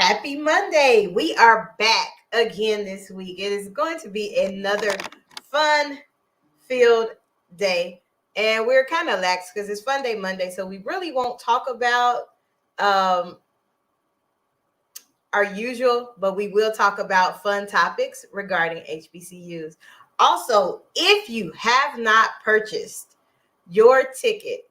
Happy Monday. We are back again this week. It is going to be another fun-filled day. And we're kind of lax because it's Funday Monday. So we really won't talk about um, our usual, but we will talk about fun topics regarding HBCUs. Also, if you have not purchased your ticket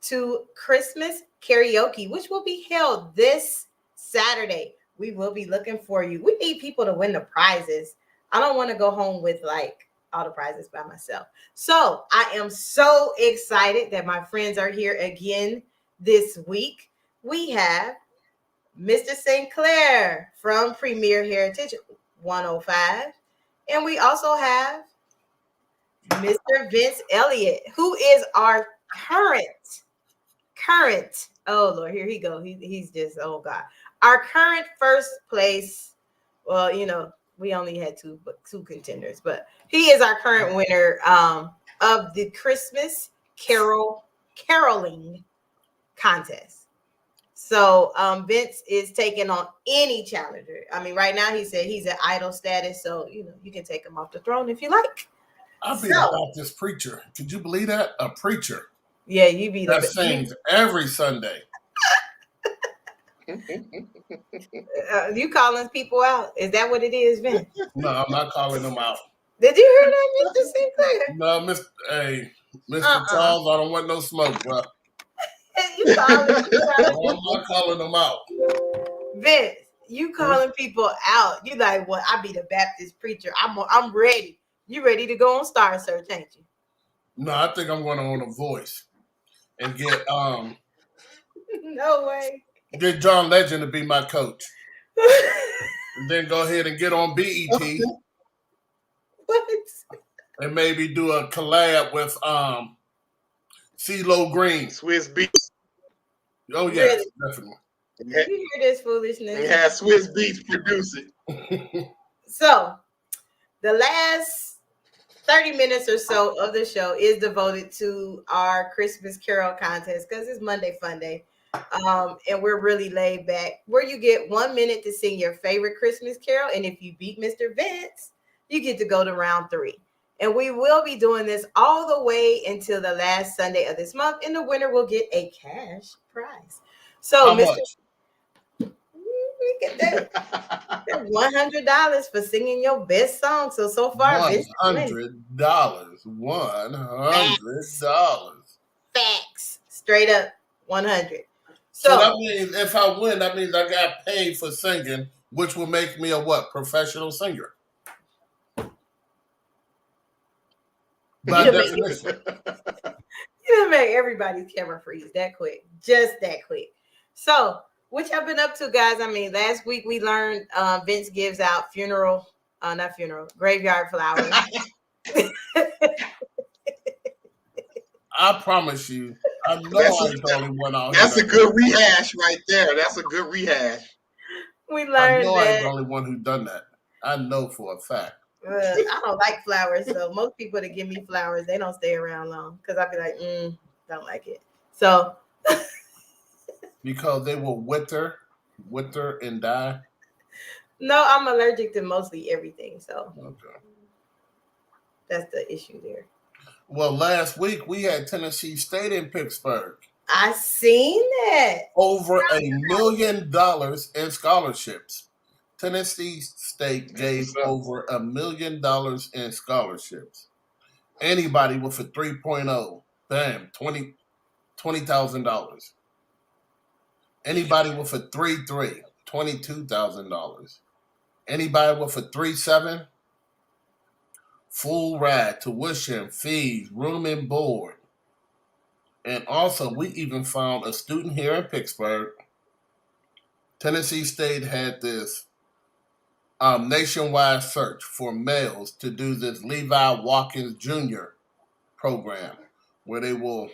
to Christmas karaoke, which will be held this Saturday, we will be looking for you. We need people to win the prizes. I don't want to go home with like all the prizes by myself. So I am so excited that my friends are here again this week. We have Mr. St. Clair from Premier Heritage 105. And we also have Mr. Vince Elliott, who is our current, oh Lord, here he go. He's just, oh God. Our current first place, well, we only had two contenders, but he is our current winner of the Christmas caroling contest. So Vince is taking on any challenger. I mean, right now he said he's at idol status, so you can take him off the throne if you like. I'll be a Baptist preacher. Could you believe that? A preacher. Yeah, you be that sings every Sunday. You calling people out? Is that what it is, Vince? No, I'm not calling them out. Did you hear that, Mr. Sinclair? No, Mr. Charles, I don't want no smoke, bro. You calling? I'm not calling them out. Vince, you calling people out? You like, well, I be the Baptist preacher. I'm ready. You ready to go on Star Search, ain't you? No, I think I'm going to own a voice and get no way. Get John Legend to be my coach. And then go ahead and get on BET. What? And maybe do a collab with CeeLo Green. Swiss Beats. Oh yes, really? Definitely. Did you hear this foolishness? And have Swiss Beats produce it. So the last 30 minutes or so of the show is devoted to our Christmas Carol contest because it's Monday Fun Day. And we're really laid back, where you get 1 minute to sing your favorite Christmas carol. And if you beat Mr. Vince, you get to go to round 3. And we will be doing this all the way until the last Sunday of this month. And the winner will get a cash prize. So, How much? We get that $100 for singing your best song. So far, $100. $100. Facts. Straight up 100. So that means if I win, that means I got paid for singing, which will make me a what? Professional singer. By definition. You didn't make everybody's camera freeze that quick. Just that quick. So, what y'all been up to, guys? I mean, last week we learned Vince gives out graveyard flowers. I promise you, I know I'm the only one out here. That's a good rehash right there. That's a good rehash. We learned that. I'm the only one who done that. I know for a fact. I don't like flowers, so most people that give me flowers, they don't stay around long because I'll be like, don't like it. So because they will wither and die. No, I'm allergic to mostly everything, so okay. That's the issue there. Well, last week we had Tennessee State in Pittsburgh. I seen that. Over $1 million in scholarships. Tennessee State gave over $1 million in scholarships. Anybody with a 3.0, bam, $20,000. Anybody with a 3.3, $22,000. Anybody with a 3.7, full ride, tuition, fees, room and board. And also, we even found a student here in Pittsburgh. Tennessee State had this nationwide search for males to do this Levi Watkins Jr. program, where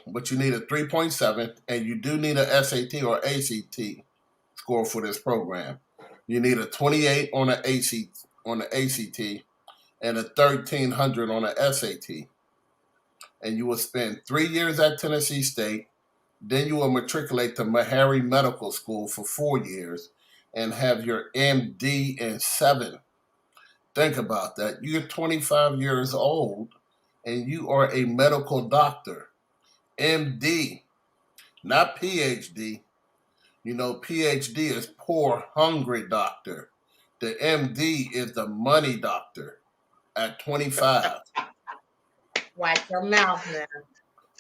but you need a 3.7, and you do need a SAT or ACT score for this program. You need a 28 on the ACT, and a 1,300 on the SAT. And you will spend 3 years at Tennessee State. Then you will matriculate to Meharry Medical School for 4 years. and have your MD in 7. Think about that. You're 25 years old and you are a medical doctor. MD, not PhD. You know, PhD is poor, hungry doctor. The MD is the money doctor at 25. Watch your mouth now.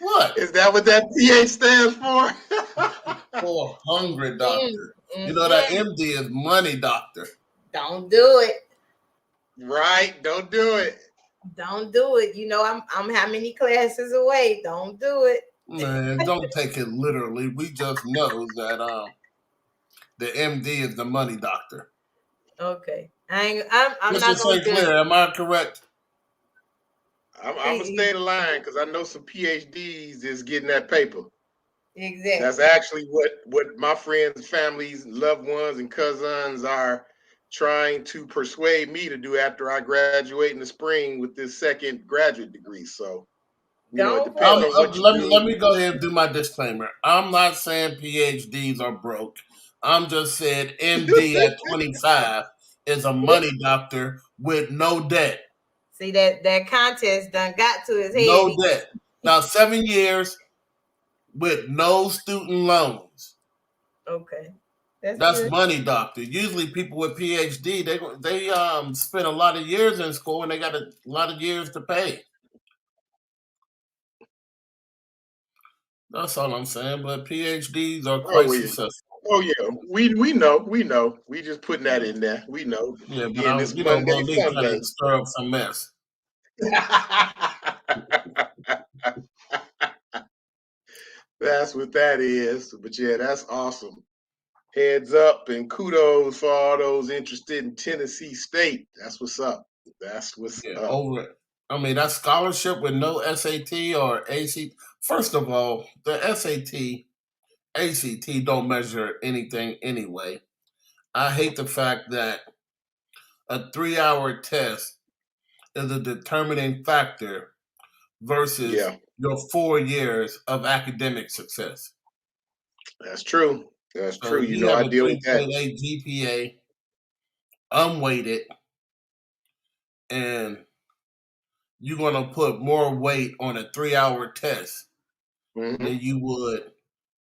What? Is that what that PH stands for? Poor, hungry doctor. You know, that Mm-mm. MD is money doctor. Don't do it. Right. Don't do it. Don't do it. You know, I'm how many classes away. Don't do it. Man, don't take it literally. We just know that the MD is the money doctor. Okay. I'm Mr. not gonna St. judge. Clair, am I correct? I'm gonna stay E- the line because I know some PhDs is getting that paper. That's Exactly. actually what my friends, families, loved ones, and cousins are trying to persuade me to do after I graduate in the spring with this second graduate degree. So, it Go depends for it. on what you Let do. me go ahead and do my disclaimer. I'm not saying PhDs are broke. I'm just saying MD at 25 is a money doctor with no debt. See that contest done got to his head. No debt. Now, 7 years with no student loans. Okay. That's That's good. money doctor. Usually people with PhD, they spend a lot of years in school and they got a lot of years to pay. That's all I'm saying. But PhDs are quite Oh yeah, successful. oh yeah. We know. We just putting that in there. We know. Yeah, but Again, I'm, this we'll Monday leave fun trying day. to stir up some mess. That's what that is. But yeah, that's awesome. Heads up and kudos for all those interested in Tennessee State. That's what's up. That's what's Yeah, up. over. I mean, that scholarship with no SAT or ACT. First of all, the SAT, ACT don't measure anything anyway. I hate the fact that a 3-hour test is a determining factor versus Yeah, your 4 years of academic success. that's true. That's So true. if you I have a deal with that. 3.8 GPA, unweighted, and you're going to put more weight on a 3-hour test Hmm. than you would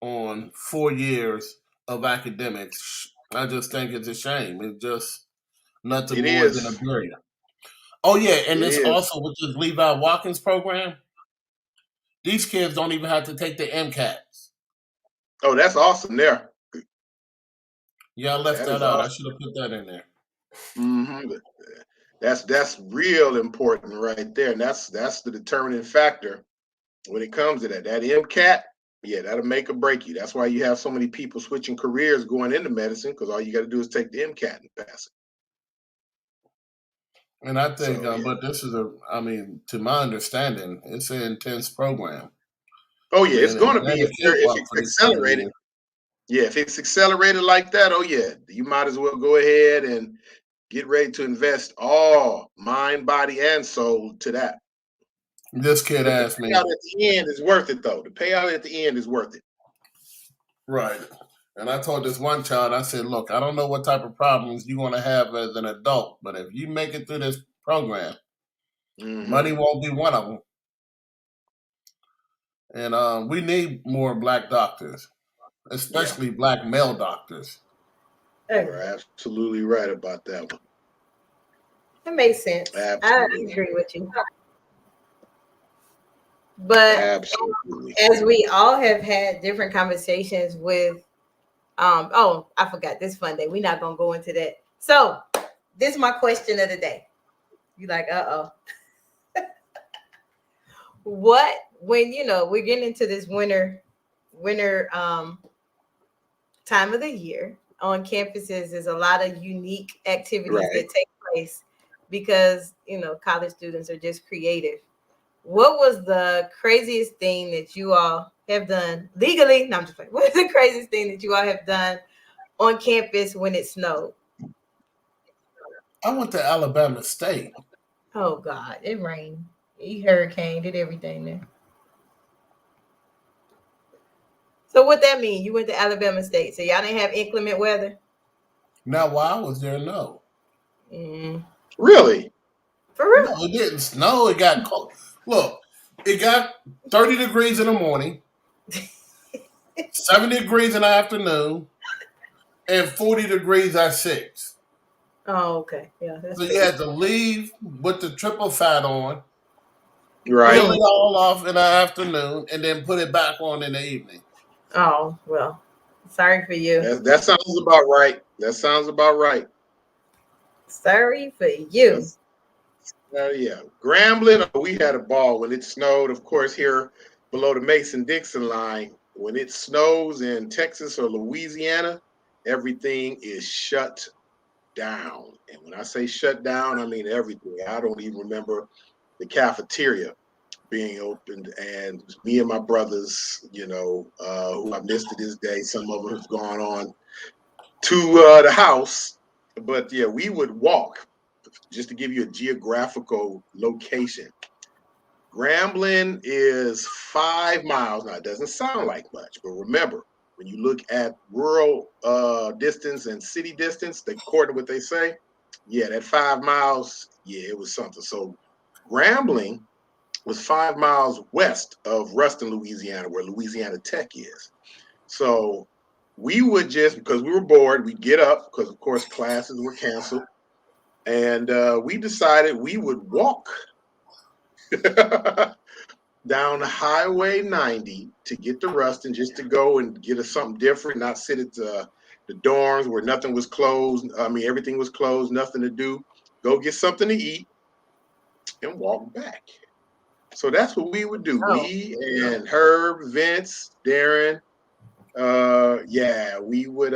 on 4 years of academics. I just think it's a shame. It's just nothing It more than a is. barrier. Oh yeah, and It this is. also with this Levi Watkins program, these kids don't even have to take the MCATs. Oh, that's awesome there. Yeah, I left That that is out. I awesome. should have put that in there. Hmm. That's real important right there, and that's the determining factor when it comes to that. That MCAT, yeah, that'll make or break you. That's why you have so many people switching careers going into medicine because all you got to do is take the MCAT and pass it. And I think, So yeah. but this is I mean, to my understanding, it's an intense program. Oh I yeah, it's mean, going to and be a if cakewalk it's for these 7 years. accelerated. Yeah, if it's accelerated like that, oh yeah, you might as well go ahead and get ready to invest all mind, body, and soul to that. This kid But the asked payout me, at the end is worth it, though. The payout at the end is worth it. right. And I told this one child, I said, look, I don't know what type of problems you're going to have as an adult, but if you make it through this program, money Hmm. won't be one of them. And we need more black doctors, Yeah, especially black male doctors. you Okay. are absolutely right about that one. That makes sense. I Absolutely, agree with you. But absolutely. as we all have had different conversations with oh, I forgot this Funday. We're not gonna go into that. So this is my question of the day. You like, uh-oh. What when we're getting into this winter time of the year on campuses, there's a lot of unique activities Right. that take place because college students are just creative. What was the craziest thing that you all have done legally? No, I'm just playing. What is the craziest thing that you all have done on campus when it snowed? I went to Alabama State. Oh God, it rained. It hurricane, did everything there. So what that mean? You went to Alabama State, so y'all didn't have inclement weather? Now, while I was there, no. Mm. Really? For No, real? it didn't snow. It got cold. Look, it got 30 degrees in the morning, 70 degrees in the afternoon, and 40 degrees at 6. Oh, okay. Yeah, that's So you pretty. had to leave with the triple fat on, peel Right. it all off in the afternoon, and then put it back on in the evening. Oh, well. Sorry for you. That sounds about right. That sounds about right. Sorry for you. That's yeah. Grambling, we had a ball when it snowed. Of course, here below the Mason-Dixon line, when it snows in Texas or Louisiana, everything is shut down. And when I say shut down, I mean everything. I don't even remember the cafeteria being opened, and me and my brothers, who I miss to this day. Some of them have gone on to the house, but yeah, we would walk. Just to give you a geographical location, Grambling is 5 miles. Now, it doesn't sound like much, but remember, when you look at rural distance and city distance, according to what they say, yeah, that 5 miles, yeah, it was something. So Grambling was 5 miles west of Ruston, Louisiana, where Louisiana Tech is. So we would just, because we were bored, we'd get up because, of course, classes were canceled. And we decided we would walk down Highway 90 to get to Ruston, just to go and get us something different, not sit at the dorms where nothing was closed. I mean, everything was closed, nothing to do. Go get something to eat and walk back. So that's what we would do. Oh. Me and Herb, Vince, Darren, yeah, we would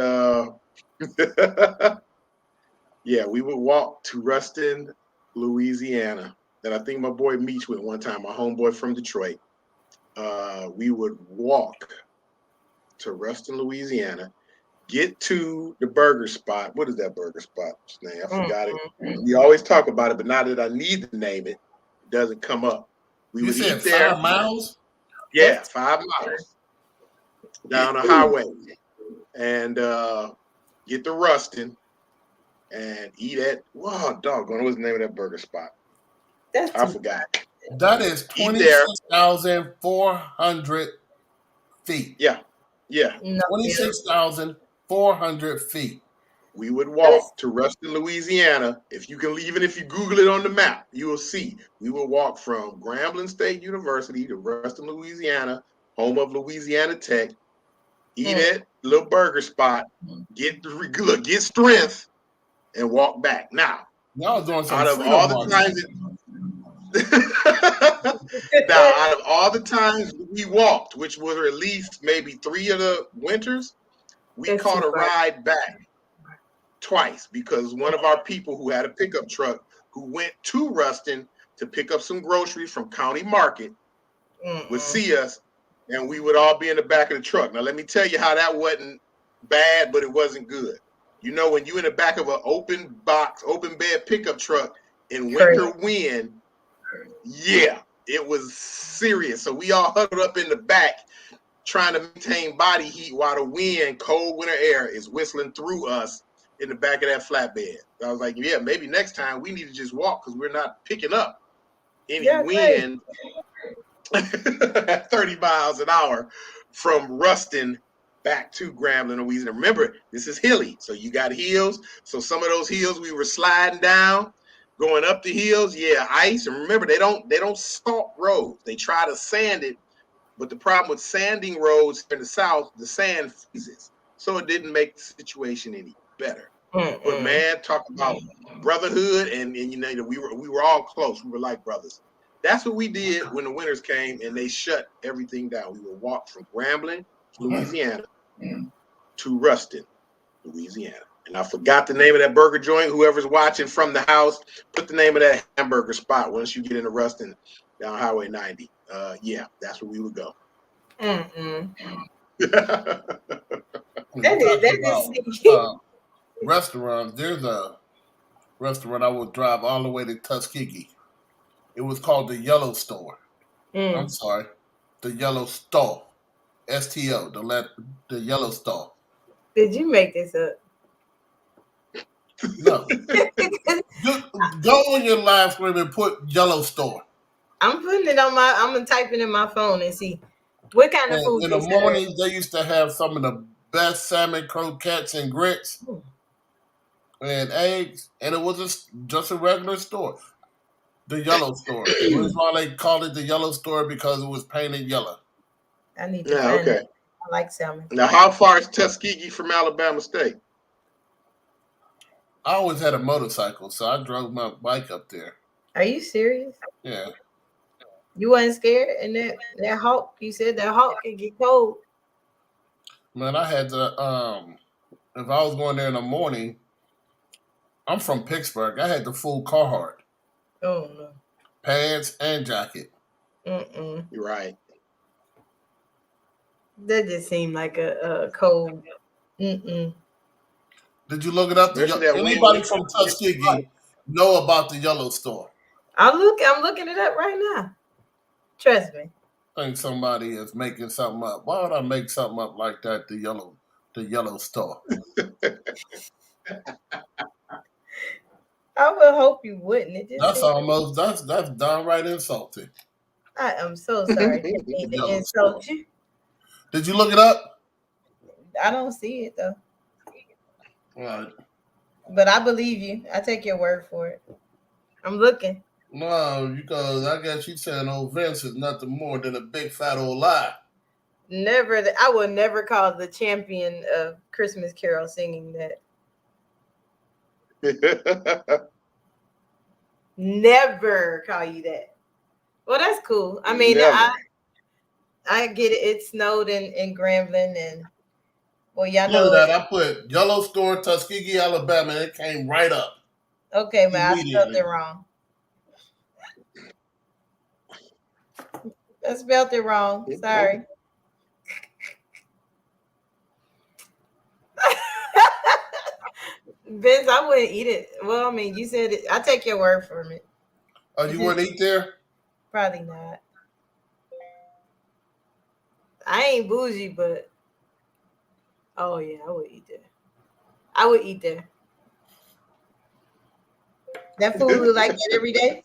yeah, we would walk to Ruston, Louisiana. And I think my boy Meach went one time, my homeboy from Detroit. We would walk to Ruston, Louisiana, get to the burger spot. What is that burger spot's name? I forgot it. We always talk about it, but now that I need to name it, it doesn't come up. We You would said eat there. 5 miles? Yeah, 5 miles down the highway and get to Ruston and eat at, wow, doggone, what's the name of that burger spot? That's I too. forgot. That is Eat there. 26,400 feet. Yeah, yeah. No, yeah. 26,400 feet. We would That is. walk to Ruston, Louisiana. If you can, even if you Google it on the map, you will see. We will walk from Grambling State University to Ruston, Louisiana, home of Louisiana Tech. Eat Mm. at little burger spot, get strength, and walk back. Now, Y'all was doing some out of freedom all the marching. times now, out of all the times we walked, which were at least maybe 3 of the winters, we That's too caught a far. ride back twice because one of our people who had a pickup truck who went to Ruston to pick up some groceries from County Market would Mm-mm. see us, and we would all be in the back of the truck. Now, let me tell you how that wasn't bad, but it wasn't good. You know, when you in the back of an open box, open bed pickup truck in Crazy. winter wind, yeah, it was serious. So we all huddled up in the back trying to maintain body heat while the wind, cold winter air, is whistling through us in the back of that flatbed. I was like, yeah, maybe next time we need to just walk because we're not picking up any Yeah, great. wind at 30 miles an hour from Ruston back to Grambling, Louisiana. Remember, this is hilly, so you got hills. So some of those hills we were sliding down, going up the hills, yeah, ice. And remember, they don't salt roads. They try to sand it, but the problem with sanding roads in the South, the sand freezes. So it didn't make the situation any better. But Mm-mm. man, talk about brotherhood, and we were all close. We were like brothers. That's what we did when the winters came and they shut everything down. We would walk from Grambling, Louisiana, to Ruston, Louisiana. And I forgot the name of that burger joint. Whoever's watching from the house, put the name of that hamburger spot once you get into Ruston down Highway 90. Yeah, that's where we would go. Mm-mm. When you That is. talking That about is. restaurants, there's a restaurant I would drive all the way to Tuskegee. It was called the Yellow Store. I'm Mm. sorry, the Yellow Store. STO, the Yellow Store. Did you make this up? No. Go on your live stream and put yellow store. I'm putting it on my. I'm gonna type it in my phone and see what kind of And food in they the serve. mornings, they used to have some of the best salmon, croquettes, and grits and eggs. And it was just a regular store. The yellow store. The reason why they called it the yellow store because it was painted yellow. I need to Yeah, find okay. it. I like salmon. Now, how far is Tuskegee from Alabama State? I always had a motorcycle, so I drove my bike up there. Are you serious? Yeah. You wasn't scared? And that hawk, you said that hawk can get cold. Man, I had to if I was going there in the morning, I'm from Pittsburgh. I had the full Carhartt. Oh no. Pants and jacket. Mm-mm. You're right. That just seemed like a cold. Mm-mm. Did you look it up? Especially that wind. Anybody from Tuskegee know about the yellow store? I'm looking it up right now. Trust me. I think somebody is making something up. Why would I make something up like that? The yellow store. I would hope you wouldn't. It just That's seemed, almost that's downright insulting. I am so sorry. Didn't mean to Yellow insult store. you. Did you look it up? I don't see it though. Right. But I believe you. I take your word for it. I'm looking. No, because I guess you saying old Vince is nothing more than a big fat old lie. Never. I will never call the champion of Christmas Carol singing that. Never call you that. Well, that's cool. I mean, I get it. It snowed in Grambling, and well, y'all know. Look at that. I put yellow store, Tuskegee, Alabama, and it came right up. Okay, man, I spelled it wrong. I spelled it wrong. Sorry. Vince, I wouldn't eat it. Well, I mean, you said it. I take your word for it. Oh, you wouldn't eat there? Probably not. I ain't bougie, but oh yeah, I would eat there. I would eat there. That food was like that every day.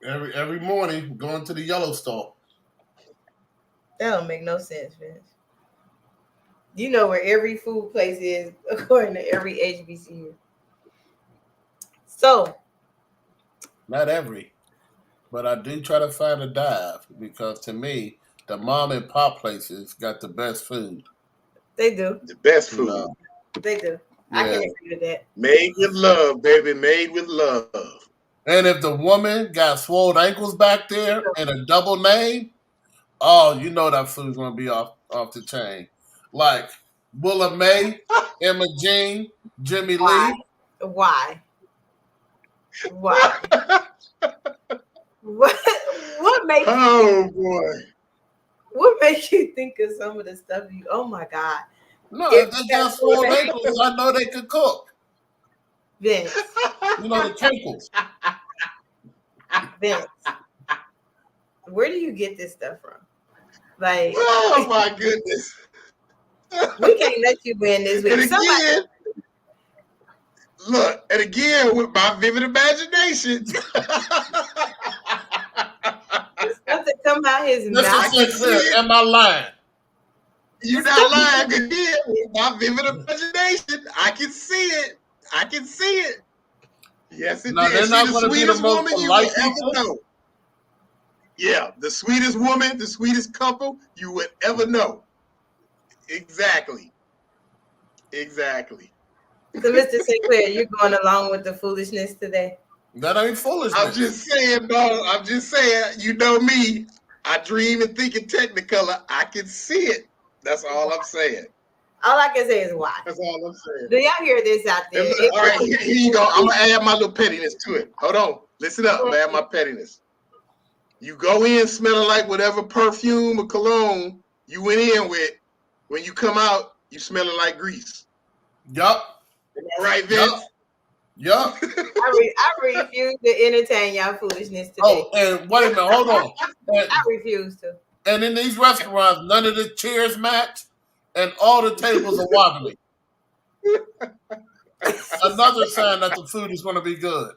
Every morning, going to the yellow store. That don't make no sense, Vince. You know where every food place is according to every HBCU. So, not every, but I do try to find a dive because to me, the mom and pop places got the best food. They do. The best food. You know? They do. Yeah. I can agree with that. Made with love, baby. Made with love. And if the woman got swole ankles back there and a double name, oh, you know that food's gonna be off the chain. Like Willa Mae, Emma Jean, Jimmy Lee. Why? What makes oh boy. What makes you think of some of the stuff you oh my God. No, if they got swole ankles, I know they could cook. Vince. You know the cankles. Vince. Where do you get this stuff from? Like, oh my goodness. We can't let you win this week. And again, look, and again with my vivid imagination. Something come out his mouth. Am I lying? You're not lying again with my vivid imagination. I can see it. I can see it. Yes, it now, did. They're not the sweetest woman you would ever know. Yeah, the sweetest woman, the sweetest couple you would ever know. Exactly. Exactly. So, Mr. Sinclair, you're going along with the foolishness today? That ain't foolishness. I'm just saying, bro. I'm just saying, you know me. I dream and think in Technicolor. I can see it. That's all I'm saying. All I can say is why. That's all I'm saying. Do y'all hear this out there? All right, here you go. I'm going to add my little pettiness to it. Hold on. Listen up. I'm going to add my pettiness. You go in smelling like whatever perfume or cologne you went in with. When you come out, you smelling like grease. Yup. Am I right, Vince? Yup. I refuse to entertain y'all foolishness today. Oh, and wait a minute. Hold on. I refuse to. And in these restaurants, none of the chairs match, and all the tables are wobbly. Another sign that the food is going to be good.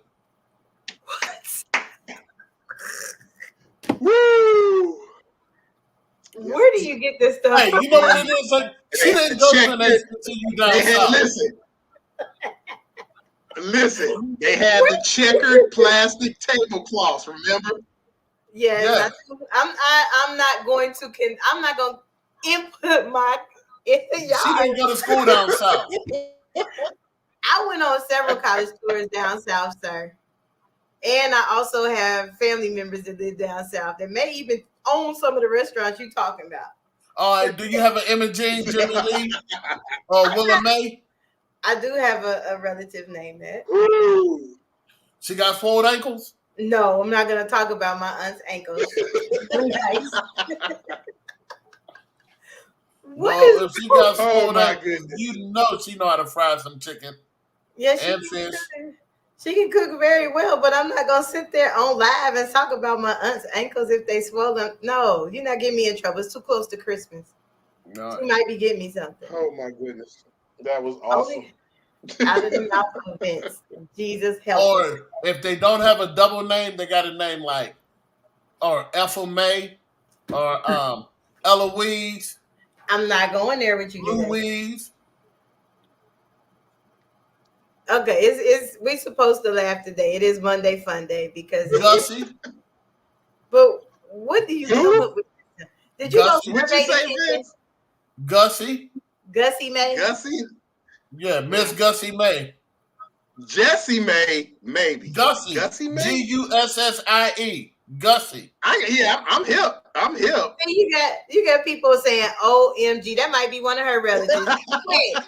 Woo! Where do you get this stuff Hey, from? you know what it is? Like, she They had didn't go to an checkered. HBCU down They had south. listen. They had the checkered plastic tablecloths. Remember? Yes, Yes. I'm not going to I'm not going to input my She didn't go to school down south. I went on several college tours down south, sir. And I also have family members that live down south that may even own some of the restaurants you're talking about. All right, do you have an Imogene, Jimmy Lee, or Willa Mae? I do have a relative named that. Woo! She got fold ankles? No, I'm not going to talk about my aunt's ankles. Nice. No, if she got Oh fold my ankles, goodness. you know she know how to fry some chicken Yeah, and fish. She can cook very well, but I'm not gonna sit there on live and talk about my aunt's ankles if they swollen. No, you're not getting me in trouble. It's too close to Christmas. No. She might be getting me something. Oh my goodness. That was awesome. Out of the mouth of Vince. Jesus help us. Or if they don't have a double name, they got a name like or Ethel May or Eloise, I'm not going there with you today. Louise. Okay, it's we supposed to laugh today. It is Monday Funday because Gussie. But what do you come up with? Did you Gussie. go What'd you survey say, the kitchen? Vince? Gussie. Gussie May? Gussie? Yeah, Miss Gussie May. Jessie May, maybe. Gussie. Gussie May? Gussie. Gussie. I'm hip. I'm hip. See, you got people saying OMG. That might be one of her relatives. Quit.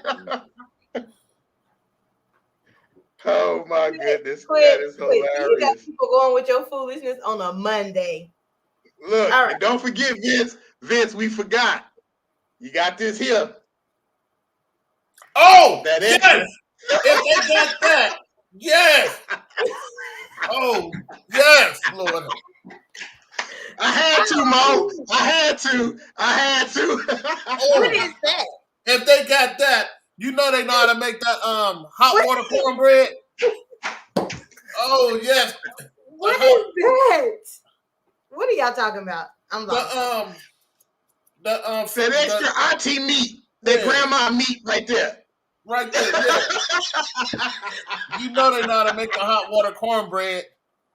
Oh my goodness. Quit. That is You got hilarious. people going with your foolishness on a Monday. Look, All right. and don't forget, Vince. Vince, we forgot. You got this here. Oh, That yes. extra. If they got that, yes. Oh, yes, Lord. I had to, Mo. I had to. What is that? If they got that, you know they know how to make that hot water cornbread. Oh yes. What is that? What are y'all talking about? I'm lost. That extra auntie meat, that grandma meat right there. Right there, yeah. You know they know how to make the hot water cornbread.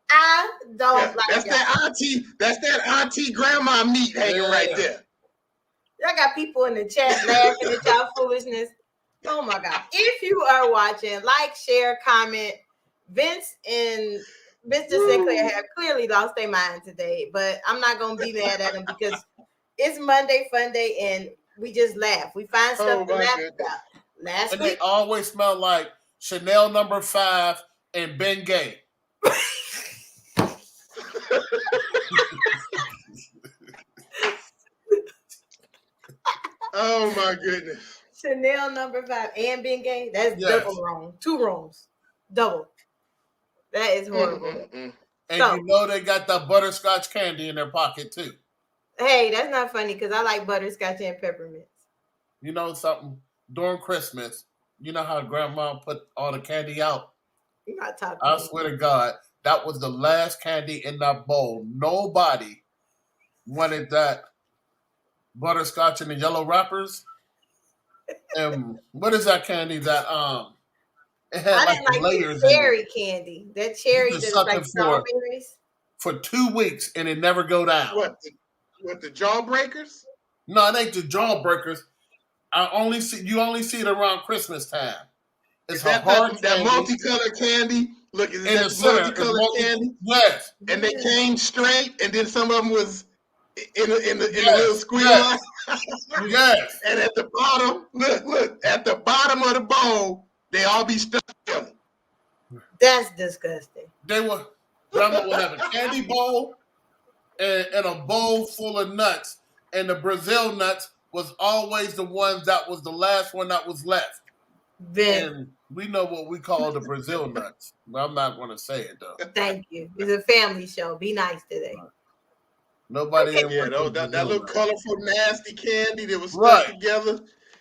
I don't like that's y'all. That's that auntie grandma meat hanging right there. Y'all got people in the chat laughing at y'all foolishness. Oh my God. If you are watching, like, share, comment. Vince and Mr. Sinclair have clearly lost their mind today, but I'm not going to be mad at them because it's Monday Funday and we just laugh. We find stuff to laugh about. Last and week, they always smell like Chanel No. 5 and Bengay. Oh my goodness. Chanel No. 5 and Bengay. That's double wrong. 2 wrongs. Double. That is horrible. And you know they got that butterscotch candy in their pocket too. Hey, that's not funny because I like butterscotch and peppermints. You know something? During Christmas, you know how grandma put all the candy out? You're not talking. I swear to God, that was the last candy in that bowl. Nobody wanted that butterscotch in the yellow wrappers. And what is that candy that it had like layers the cherry candy. That cherry that's like strawberries. For 2 weeks and it never go down. What the jawbreakers? No, it ain't the jawbreakers. You only see it around Christmas time. It's that multicolored candy. Look, is that multicolored candy? Yes. And they came straight, and then some of them was in a little squeal. Yes. Yes. And at the bottom, look, at the bottom of the bowl, they all be stuck together. That's disgusting. Grandma would have a candy bowl and a bowl full of nuts. And the Brazil nuts was always the ones that was the last one that was left. And we know what we call the Brazil nuts. But I'm not going to say it, though. Thank you. It's a family show. Be nice today. Nobody that little colorful, nasty candy that was stuck together.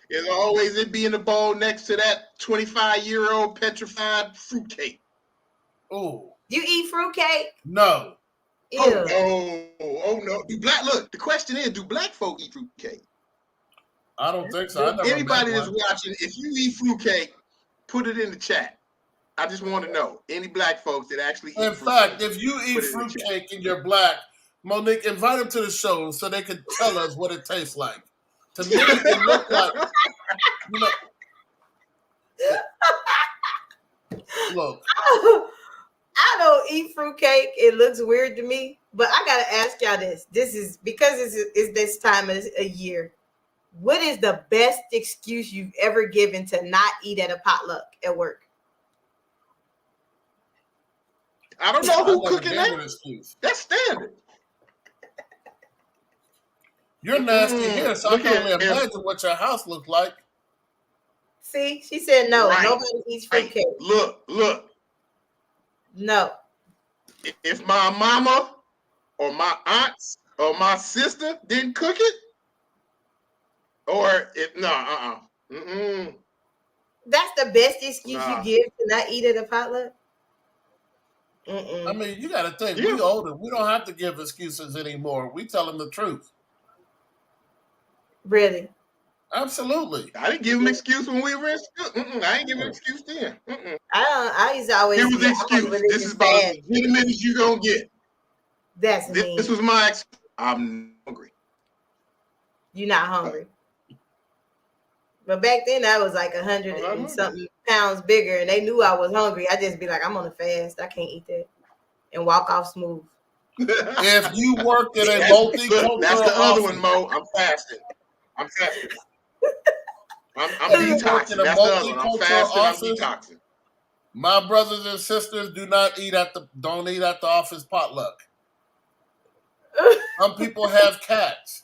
It'll always be in the bowl next to that 25-year-old petrified fruitcake. Ooh, You eat fruitcake? no. Ew. Oh no! The question is, do black folk eat fruitcake? I don't think so. I never Anybody met that's one. watching, if you eat fruitcake, put it in the chat. I just want to know any black folks that actually eat In fruitcake. fact, if you eat Put it in the chat. fruitcake and you're black, Monique, invite them to the show so they can tell us what it tastes like. To me, it looked like, you know, look, I don't eat fruitcake. It looks weird to me. But I gotta ask y'all this. This is because it's this time of a year. What is the best excuse you've ever given to not eat at a potluck at work? I don't know I who never cooking gave an that. excuse. That's standard. You're nasty here, so I Look can only here. imagine what your house looked like. See, she said no. Right. Nobody eats Right. fruitcake. Look. No. If my mama or my aunts or my sister didn't cook it, or if That's the best excuse Nah. you give to not eat at a potluck? I mean, you got to think, Yeah. we older. We don't have to give excuses anymore. We tell them the truth. Really? Absolutely. I didn't give him an excuse when we were in school. I ain't give him an excuse then. I used to always Here was the I'm on excuse. This religious is about as fast. legitimate as you gonna get. That's mean. This was my excuse. I'm hungry. You're not hungry. But back then I was like 100 and something pounds bigger, and they knew I was hungry. I just be like, I'm on a fast. I can't eat that, and walk off smooth. If you worked in a multicultural that's the other office, one, Mo. I'm fasting. I'm If you work detoxing. in a That's the other one. I'm multicultural fasting. office, I'm detoxing. my brothers and sisters don't eat at the office potluck. Some people have cats.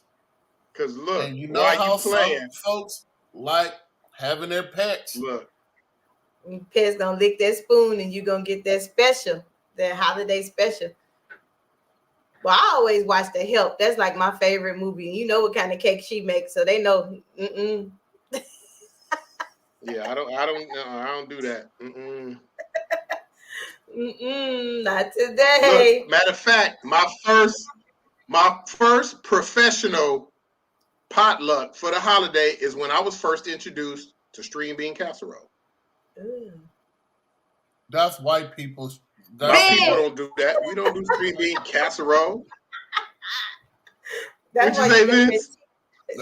Cause look, And you know while how you playing, some folks like having their pets. look. Pets gonna lick that spoon, and you gonna get that special, that holiday special. Well, I always watch The Help. That's like my favorite movie. You know what kind of cake she makes, so they know. Yeah, I don't do that. Not today. Look, matter of fact, my first professional potluck for the holiday is when I was first introduced to string bean casserole. Ooh. That's white people. Black people don't do that. We don't do string bean casserole. That's What'd why you say, Vince?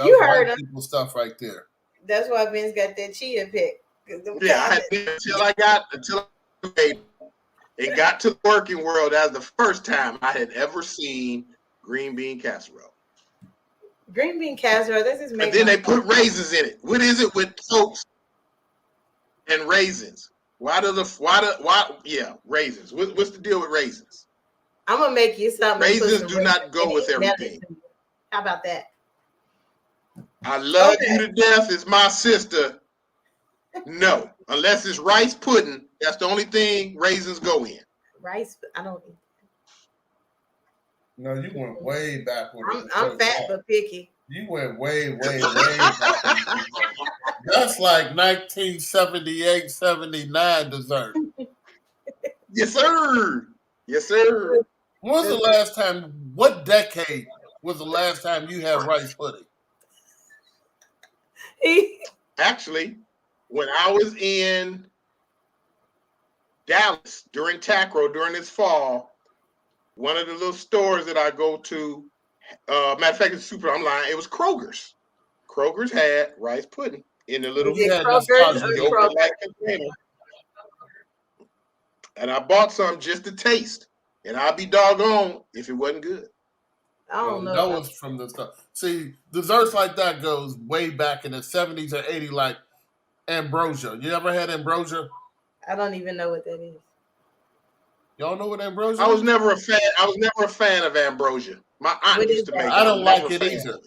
You heard him. People stuff right there. That's why Vince got that chia pick. Yeah, until it got to the working world. That was the first time I had ever seen green bean casserole. Green bean casserole. This is. And then they put raisins in it. What is it with oats and raisins? Why? Yeah, raisins. What's the deal with raisins? I'm gonna make you something. Raisins do not go with everything. How about that? I love you to death. It's my sister. No, unless it's rice pudding. That's the only thing raisins go in. Rice? I don't. No, you went way back. I'm fat but picky. You went way back. That's like 1978, 79 dessert. Yes, sir. Yes, sir. When's the last time? What decade was the last time you had rice pudding? Actually, when I was in Dallas during TACRO during this fall, one of the little stores that I go to, matter of fact, it's super. I'm lying. It was Kroger's. Kroger's had rice pudding in the little container. And I bought some just to taste. And I'd be doggone if it wasn't good. I don't know. That was from the stuff. See, desserts like that goes way back in the 70s or 80s, like ambrosia. You ever had ambrosia? I don't even know what that is. Y'all know what ambrosia is? I was never a fan of ambrosia. My aunt used to make it. I don't like it either.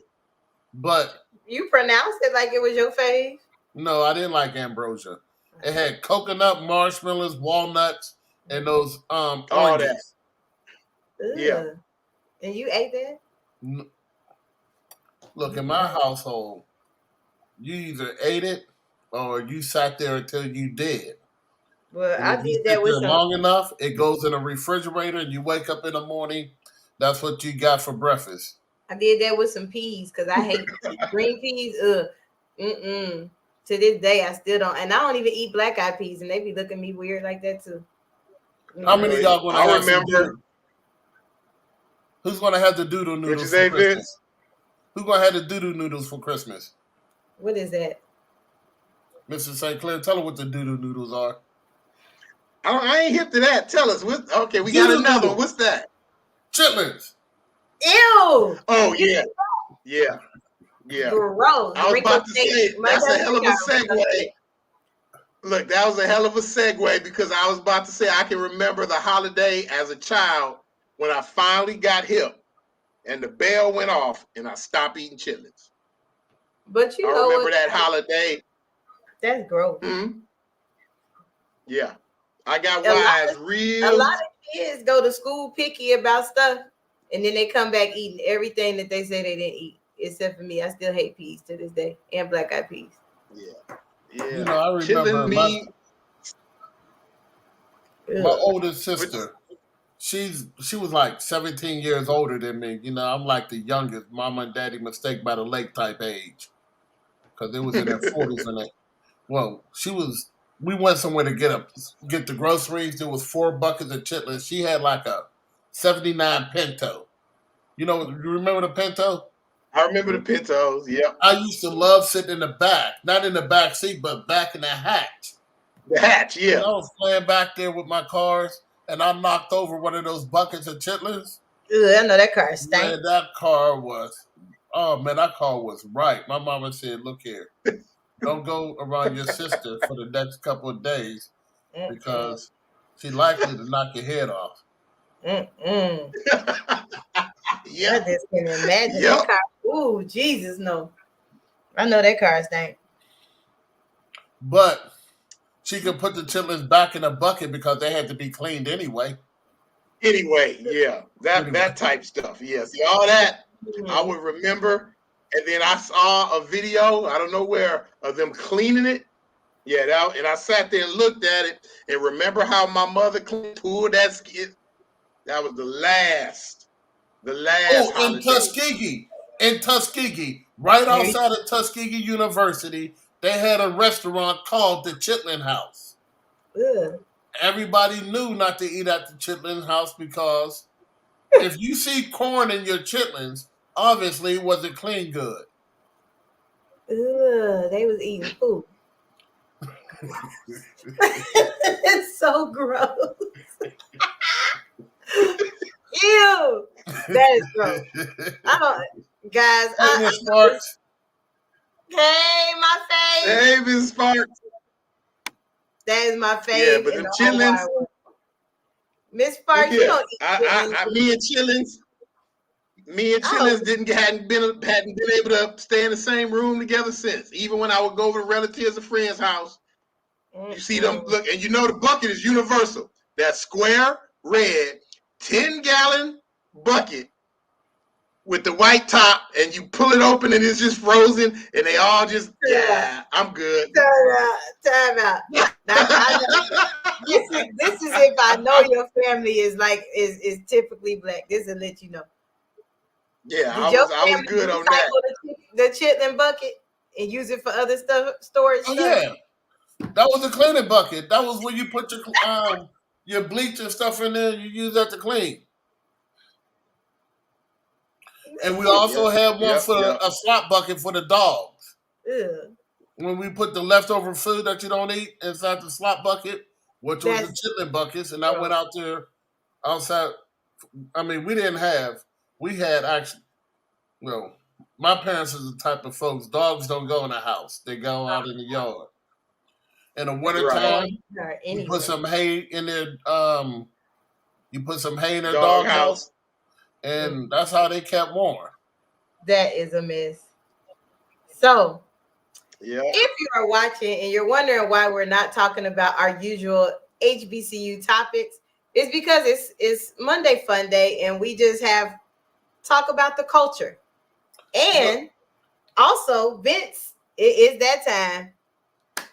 But you pronounced it like it was your fave? No, I didn't like ambrosia. It had coconut, marshmallows, walnuts, and those all oranges. That. Yeah. And you ate that? Look, in my household, you either ate it or you sat there until you did. Well, And I if you did sit that with there some. long enough, it goes in a refrigerator and you wake up in the morning, that's what you got for breakfast. I did that with some peas because I hate peas. Green peas. Mm-mm. To this day, I still don't, and I don't even eat black eyed peas, and they be looking at me weird like that too. How many of y'all gonna I have some remember. doodle? Who's gonna have the doodle What you noodles for say, Christmas? Vince? Who's gonna have the doodle noodles for Christmas? What is that? Mr. St. Clair, tell her what the doodle noodles are. I ain't hip to that. Tell us. Okay, we got Doodle another one. noodle. What's that? Chitlins. Ew! Oh yeah, yeah, yeah. Gross. I was Wrinkle about to cake. say My that's a cousin hell of a got wrinkle segue. cake. Look, that was a hell of a segue because I was about to say I can remember the holiday as a child when I finally got hip and the bell went off and I stopped eating chitlins. But you I know remember what? that holiday. That's gross. Yeah, I got A lot wise of real. kids go to school picky about stuff, and then they come back eating everything that they say they didn't eat. Except for me, I still hate peas to this day, and black eyed peas. Yeah, yeah. You know, I remember Chitlin my me. oldest sister. She was like 17 years older than me. You know, I'm like the youngest mama and daddy mistake by the lake type age. Because they was in their 40s and they well, we went somewhere to get the groceries. There was 4 buckets of chitlins. She had like a 79 Pinto. You remember the Pinto? I remember the Pintos. Yep. I used to love sitting in the back, not in the back seat, but back in the hatch. The hatch. And Yeah. I was playing back there with my cars, and I knocked over one of those buckets of chitlins. Ugh, I know that car stank. Man, that car was right. My mama said, "Look here, don't go around your sister for the next couple of days Mm-mm. because she's likely to knock your head off." Mm-mm. I Yep. just can imagine Yep. that car. Ooh, Jesus, no. I know that car stank. But she could put the chitlins back in a bucket because they had to be cleaned anyway. Anyway, yeah, that type stuff. Yeah, see all that I Mm-hmm. would remember, and then I saw a video. I don't know where of them cleaning it. Yeah, and I sat there and looked at it and remember how my mother pulled that skin. That was the last Oh, holiday. In Tuskegee, right Here you outside of Tuskegee University, they had a restaurant called the Chitlin House. Ugh. Everybody knew not to eat at the Chitlin House because if you see corn in your chitlins, obviously it wasn't clean good. Ugh, they was eating food. It's so gross. Ew. That is gross. I don't, guys. Hey, Miss Sparks. Hey, my fave. Hey, Miss Sparks. That is my Yeah, fave but in them the whole chitlins. wide world. Miss Look Sparks, you here, don't eat chitlins. me and chillins. Me and Oh, Chillins hadn't been able to stay in the same room together since. Even when I would go to relatives or friends' house, you see them look, and you know the bucket is universal. That square red 10-gallon bucket with the white top, and you pull it open and it's just frozen, and they all just I'm good. Time out. I know. This is if I know your family is typically black. This will let you know. Yeah, Did I your was family good on that. recycle the chitlin bucket and use it for other stuff, storage Oh stuff? yeah, that was a cleaning bucket. That was where you put your bleach and stuff in there. You use that to clean. And we also had one Yep. for a slop bucket for the dogs. Ew. When we put the leftover food that you don't eat inside the slop bucket, which was the That's chitlin buckets, and I went gross. out there outside. I mean, we had actually, well, my parents is the type of folks, dogs don't go in the house. They go out in the yard. In the Right. wintertime, you put Anyway, some hay in their Dog doghouse, house. and that's how they kept warm. that is a mess. So, Yeah. if you are watching and you're wondering why we're not talking about our usual HBCU topics, it's because it's Monday Fun Day and we just talk about the culture. And also, Vince It is that time.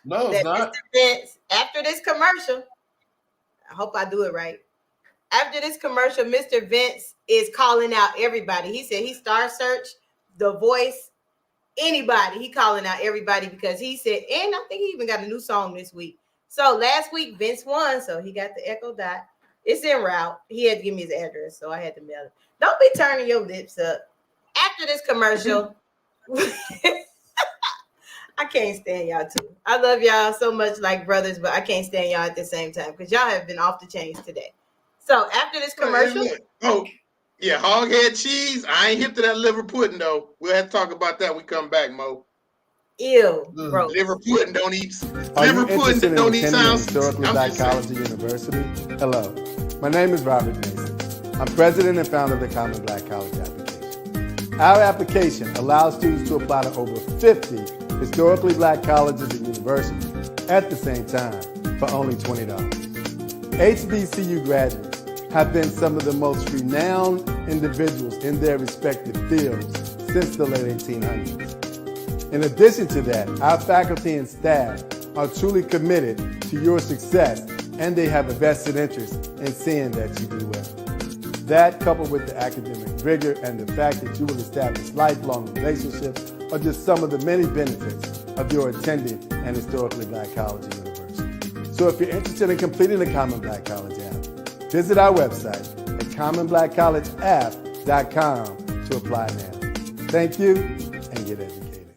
No, it's That not. Mr. Vince, after this commercial, I hope I do it right. After this commercial, Mr. Vince is calling out everybody. He said he star searched The Voice, anybody. He calling out everybody because he said, and I think he even got a new song this week. So last week Vince won, so he got the Echo Dot. It's en route. He had to give me his address, so I had to mail it. Don't be turning your lips up. After this commercial, I can't stand y'all too. I love y'all so much like brothers, but I can't stand y'all at the same time because y'all have been off the chains today. So after this commercial, oh yeah, hoghead cheese. I ain't hip to that liver pudding though. We'll have to talk about that when we come back, Mo. ew, gross. Liver pudding don't eat. Are Liver you pudding interested in don't eat attending a sounds. historically black college or university? Hello, my name is Robert Mason. I'm president and founder of the Common Black College application. Our application allows students to apply to over 50 historically black colleges and universities at the same time for only $20. HBCU graduates have been some of the most renowned individuals in their respective fields since the late 1800s. In addition to that, our faculty and staff are truly committed to your success, and they have a vested interest in seeing that you do well. That, coupled with the academic rigor and the fact that you will establish lifelong relationships, are just some of the many benefits of your attending an historically black college or university. So if you're interested in completing the Common Black College app, visit our website at commonblackcollegeapp.com to apply now. Thank you, and get educated.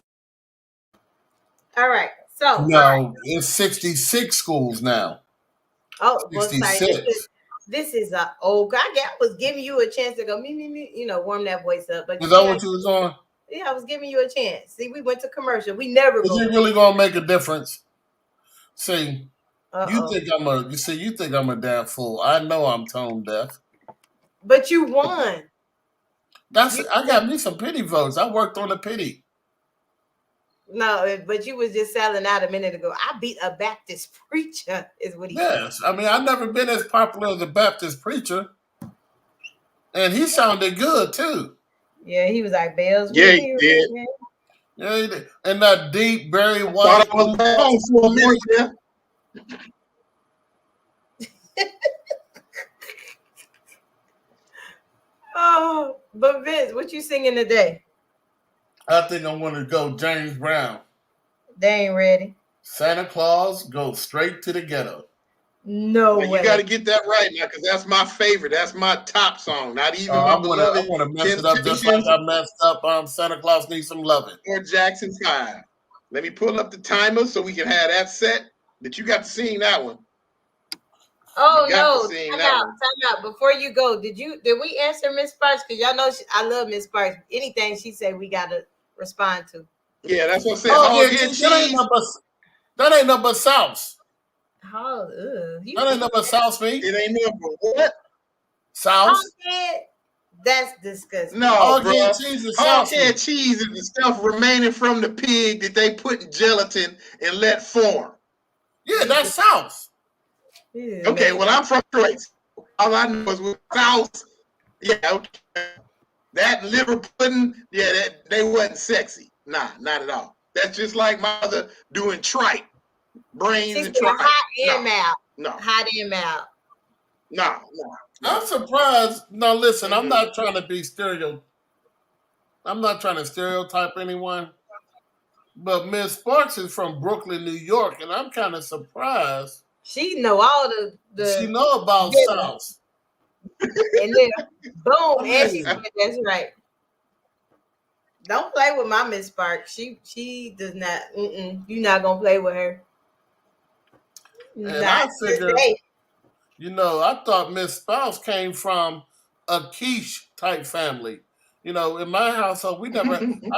All right. So No, it's 66 schools now. oh, well, sorry. 66. This is a old. I was giving you a chance to go me, warm that voice up. But Is that what you was on? Yeah, I was giving you a chance. See, we went to commercial. We never Is go. it really gonna make a difference? See, Uh-oh. you think I'm a damn fool. I know I'm tone deaf. But you won. I got me some pity votes. I worked on the pity. No, but you was just selling out a minute ago. I beat a Baptist preacher, is what he said. Yes, I mean I've never been as popular as a Baptist preacher, and he sounded good too. Yeah, he was like bells. Yeah, he did. Yeah, he did. And that deep, very Thought white. I was wrong for a minute there. Oh, but Vince, what you singing today? I think I want to go James Brown. They ain't ready. Santa Claus goes straight to the ghetto. No Now, way. you got to get that right now, because that's my favorite. That's my top song. Not even my beloved. I want to mess it up just like I messed up. Santa Claus Needs Some Loving. Or Jackson 5. Let me pull up the timer so we can have that set. That you got to sing that one. Oh no! Time out. Before you go, did we answer Miss Sparks? Because y'all know I love Miss Sparks. Anything she say, we gotta respond to. Yeah, that's what I said. Oh yeah, that ain't no but sauce. Oh, that ain't no but sauce, me. It ain't no but what? Sauce. That's disgusting. No, bro. Hoghead cheese is the stuff remaining from the pig that they put in gelatin and let form. Yeah, that's sauce. Yeah, okay, well, I'm from Detroit. All I know is with sauce. Yeah, okay. That liver pudding, yeah, they wasn't sexy. Nah, not at all. That's just like my mother doing tripe. Brains and tripe. Hot and mouth. No. Hot and mouth. No. I'm surprised. No, listen, I'm not trying to be I'm not trying to stereotype anyone. But Miss Sparks is from Brooklyn, New York, and I'm kind of surprised. She know all the she know about sauce. And then boom, and she said that's right. Don't play with my Miss Sparks. She does not. You're not gonna play with her. And I figured, I thought Miss Sparks came from a quiche type family. In my household, I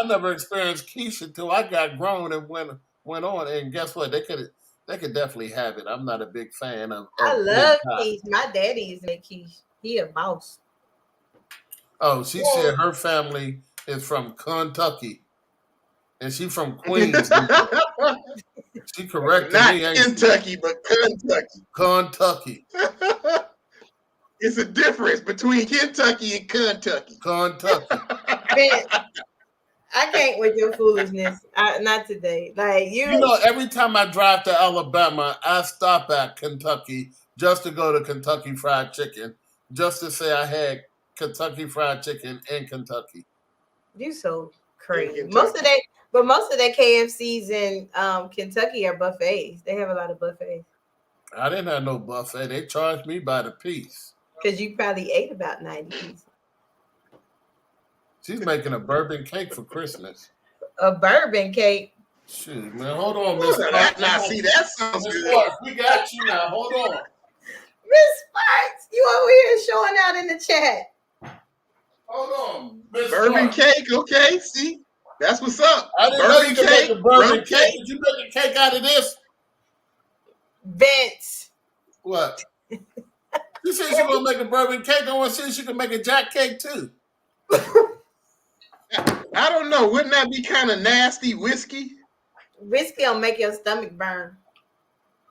never experienced quiche until I got grown and went on. And guess what? They could definitely have it. I'm not a big fan of I love quiche. My daddy used to make quiche. He a boss. Oh, she said her family is from Kentucky. And she from Queens. She corrected me. Not Kentucky, but Kentucky. Kentucky. It's a difference between Kentucky and Kentucky. Kentucky. I can't with your foolishness. Not today. Like You know, every time I drive to Alabama, I stop at Kentucky just to go to Kentucky Fried Chicken, just to say I had Kentucky Fried Chicken in Kentucky. You so In crazy. Kentucky. Most of their KFCs in Kentucky are buffets. They have a lot of buffets. I didn't have no buffet. They charged me by the piece. Because you probably ate about 90 pieces. She's making a bourbon cake for Christmas. A bourbon cake. Shoot, man. Hold on, Miss Now, Sparks. now, see, that sounds Miss good. Sparks, we got you now. Hold on. Miss Sparks, you over here showing out in the chat. Hold on. Miss Bourbon Sparks. cake, okay. See, that's what's up. I didn't know you could make a bourbon cake. Did you make a cake out of this? Vince. What? You said she's gonna make a bourbon cake. I want to see if she can make a jack cake too. I don't know. Wouldn't that be kind of nasty whiskey? Whiskey will make your stomach burn.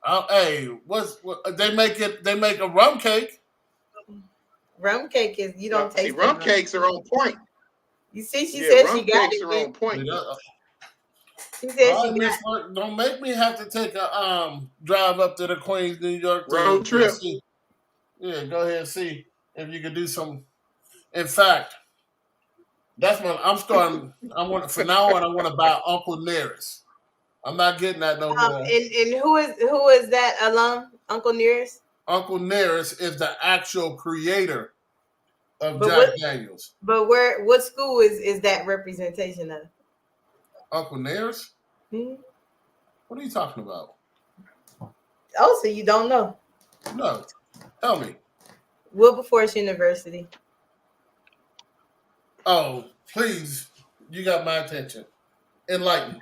Oh, hey, what they make it? They make a rum cake. Rum cake is you don't taste. See, rum cakes are on point. You see, she said she got cakes it. are on point. She said All she right, got. don't make me have to take a drive up to the Queens, New York road trip. See. Yeah, go ahead and see if you can do some. In fact, that's what I'm starting. I want from now on. I want to buy Uncle Nearest. I'm not getting that no more. And who is that alum? Uncle Nearest? Uncle Nearest is the actual creator of Jack Daniels. But what school is that representation of? Uncle Nearest? Hmm? What are you talking about? Oh, so you don't know? No. Tell me. Wilberforce University. Oh, please. You got my attention. Enlighten.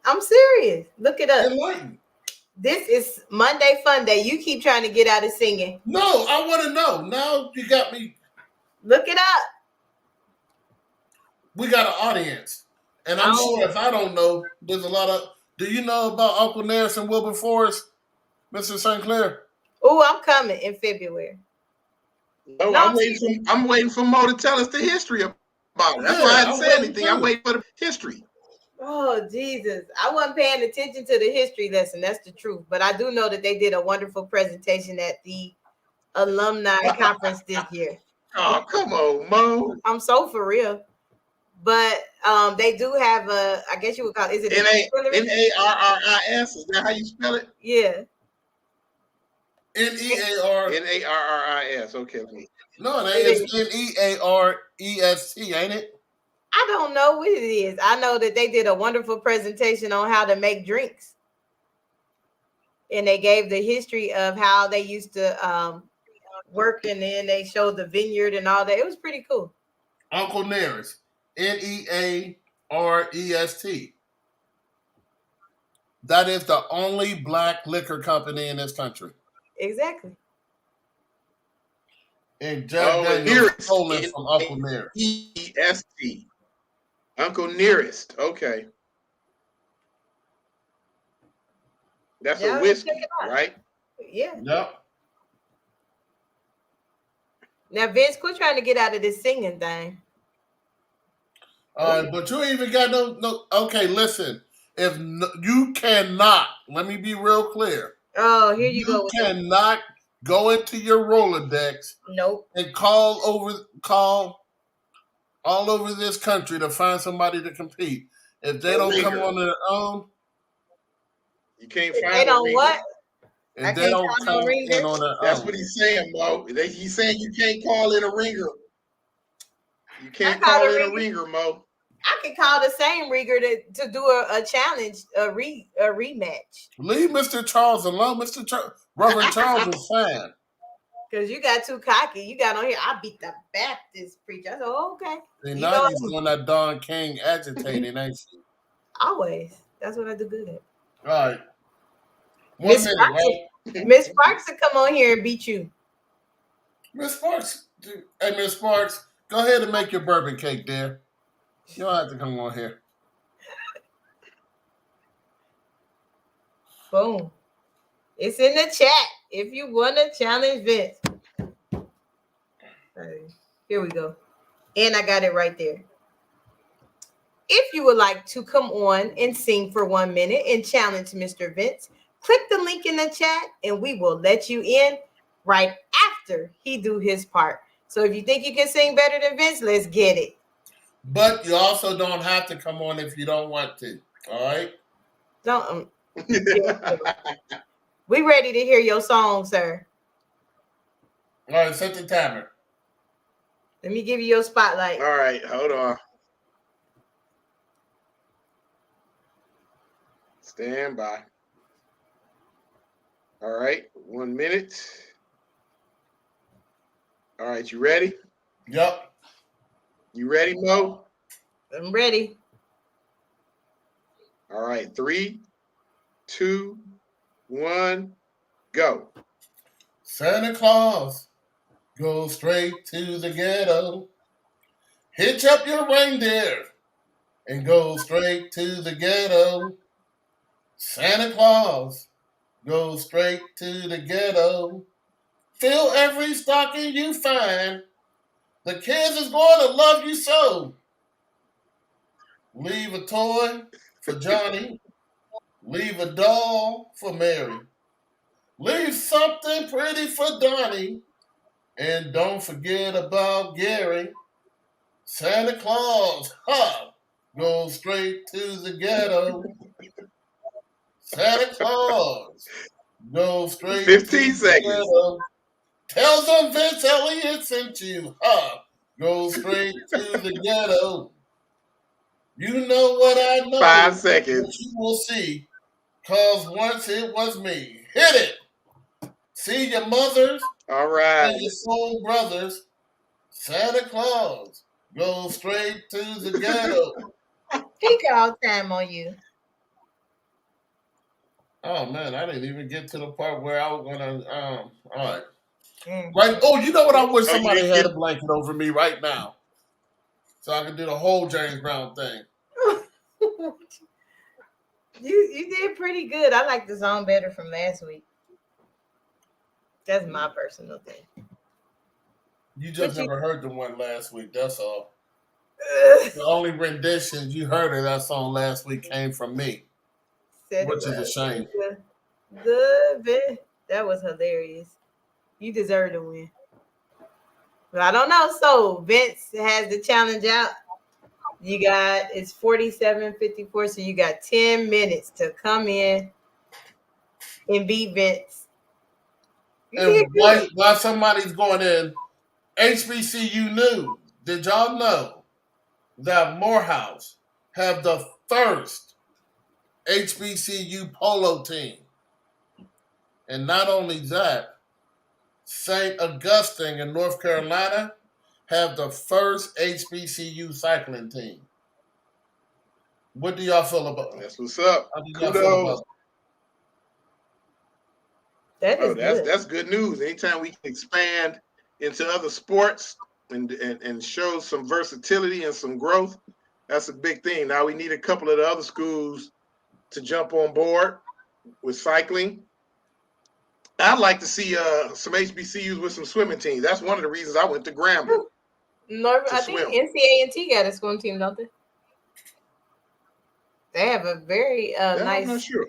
I'm serious. Look it up. Enlighten. This is Monday Funday. You keep trying to get out of singing. No, I want to know. Now you got me. Look it up. We got an audience. And I'm sure if I don't know, there's a lot of. Do you know about Uncle Nearest and Wilberforce, Mr. St. Clair? Oh, I'm coming in February. No, I'm waiting for Mo to tell us the history about it. That's why I hadn't said anything. I'm waiting for the history. Oh, Jesus. I wasn't paying attention to the history lesson. That's the truth. But I do know that they did a wonderful presentation at the alumni conference this year. Oh, come on, Mo. I'm so for real. But they do have a, I guess you would call it, is it N-A-R-R-I-S? Is that how you spell it? Yeah. N-E-A-R. N-A-R-R-I-S. Okay. No, it's N-E-A-R-E-S-T, ain't it? I don't know what it is. I know that they did a wonderful presentation on how to make drinks. And they gave the history of how they used to work, and then they showed the vineyard and all that. It was pretty cool. Uncle Nearest. N-E-A-R-E-S-T. That is the only black liquor company in this country. Exactly. And Jack Daniels stolen from Uncle Nearest. E-S-T. Uncle Nearest. Okay. That's a whiskey, right? Yeah. Yep. Now, Vince, quit trying to get out of this singing thing. All right, but you even got no. Okay, listen. If you cannot, let me be real clear. Oh, here you go. You cannot go into your Rolodex. Nope. And call all over this country to find somebody to compete. If they don't come on their own, you can't find. They don't what? If they don't come in on their own. That's what he's saying, Mo. He's saying you can't call in a ringer. You can't call in a ringer, Mo. I can call the same ringer to do a challenge, a rematch. Leave Mr. Charles alone. Reverend Charles is fine. Because you got too cocky. You got on here, I beat the Baptist preacher. I said, oh, okay. And now he's doing that Don King agitating, ain't she? Always. That's what I do good at. All right. Miss Sparks will come on here and beat you. Miss Sparks. Hey, Miss Sparks, go ahead and make your bourbon cake, dear. You don't have to come on here. Boom. It's in the chat. If you want to challenge Vince. Here we go. And I got it right there. if you would like to come on and sing for 1 minute and challenge Mr. Vince, click the link in the chat and we will let you in right after he do his part. So if you think you can sing better than Vince, let's get it. But you also don't have to come on if you don't want to. All right? Don't. We ready to hear your song, sir. All right, set the timer. Let me give you your spotlight. All right, hold on. Stand by. All right, 1 minute. All right, you ready? Yep. You ready, Mo? I'm ready. All right, 3, 2, 1, go. Santa Claus, go straight to the ghetto. Hitch up your reindeer and go straight to the ghetto. Santa Claus, go straight to the ghetto. Fill every stocking you find. The kids is going to love you so. Leave a toy for Johnny. Leave a doll for Mary. Leave something pretty for Donnie. And don't forget about Gary. Santa Claus, goes straight to the ghetto. Santa Claus, goes straight 15 to seconds. the ghetto. Tell them Vince Elliott sent you, goes straight to the ghetto. You know what I know. 5 seconds. But you will see, cause once it was me. Hit it. See your mothers All right. and your soul brothers. Santa Claus goes straight to the ghetto. He called time on you. Oh man, I didn't even get to the part where I was gonna all right. Mm. Right. Oh, you know what? I wish Oh, you somebody didn't had get- a blanket over me right now. So I could do the whole James Brown thing. You did pretty good. I like the song better from last week. That's my personal thing. You just But you- never heard the one last week, that's all. The only renditions you heard of that song last week came from me. Said Which it is a was. shame. That was hilarious. You deserve to win. But I don't know. So Vince has the challenge out. You got it's 47:54, so you got 10 minutes to come in and beat Vince. You And did good. while somebody's going in, HBCU News, did y'all know that Morehouse have the first HBCU polo team? And not only that, St. Augustine in North Carolina have the first HBCU cycling team. What do y'all feel about that? That's what's up. How do y'all feel about That is good. That's good news. Anytime we can expand into other sports and show some versatility and some growth, that's a big thing. Now we need a couple of the other schools to jump on board with cycling. I'd like to see some HBCUs with some swimming teams. That's one of the reasons I went to Grambling. I think swim. NCAA got a swim team, don't they? They have a very I'm nice not sure.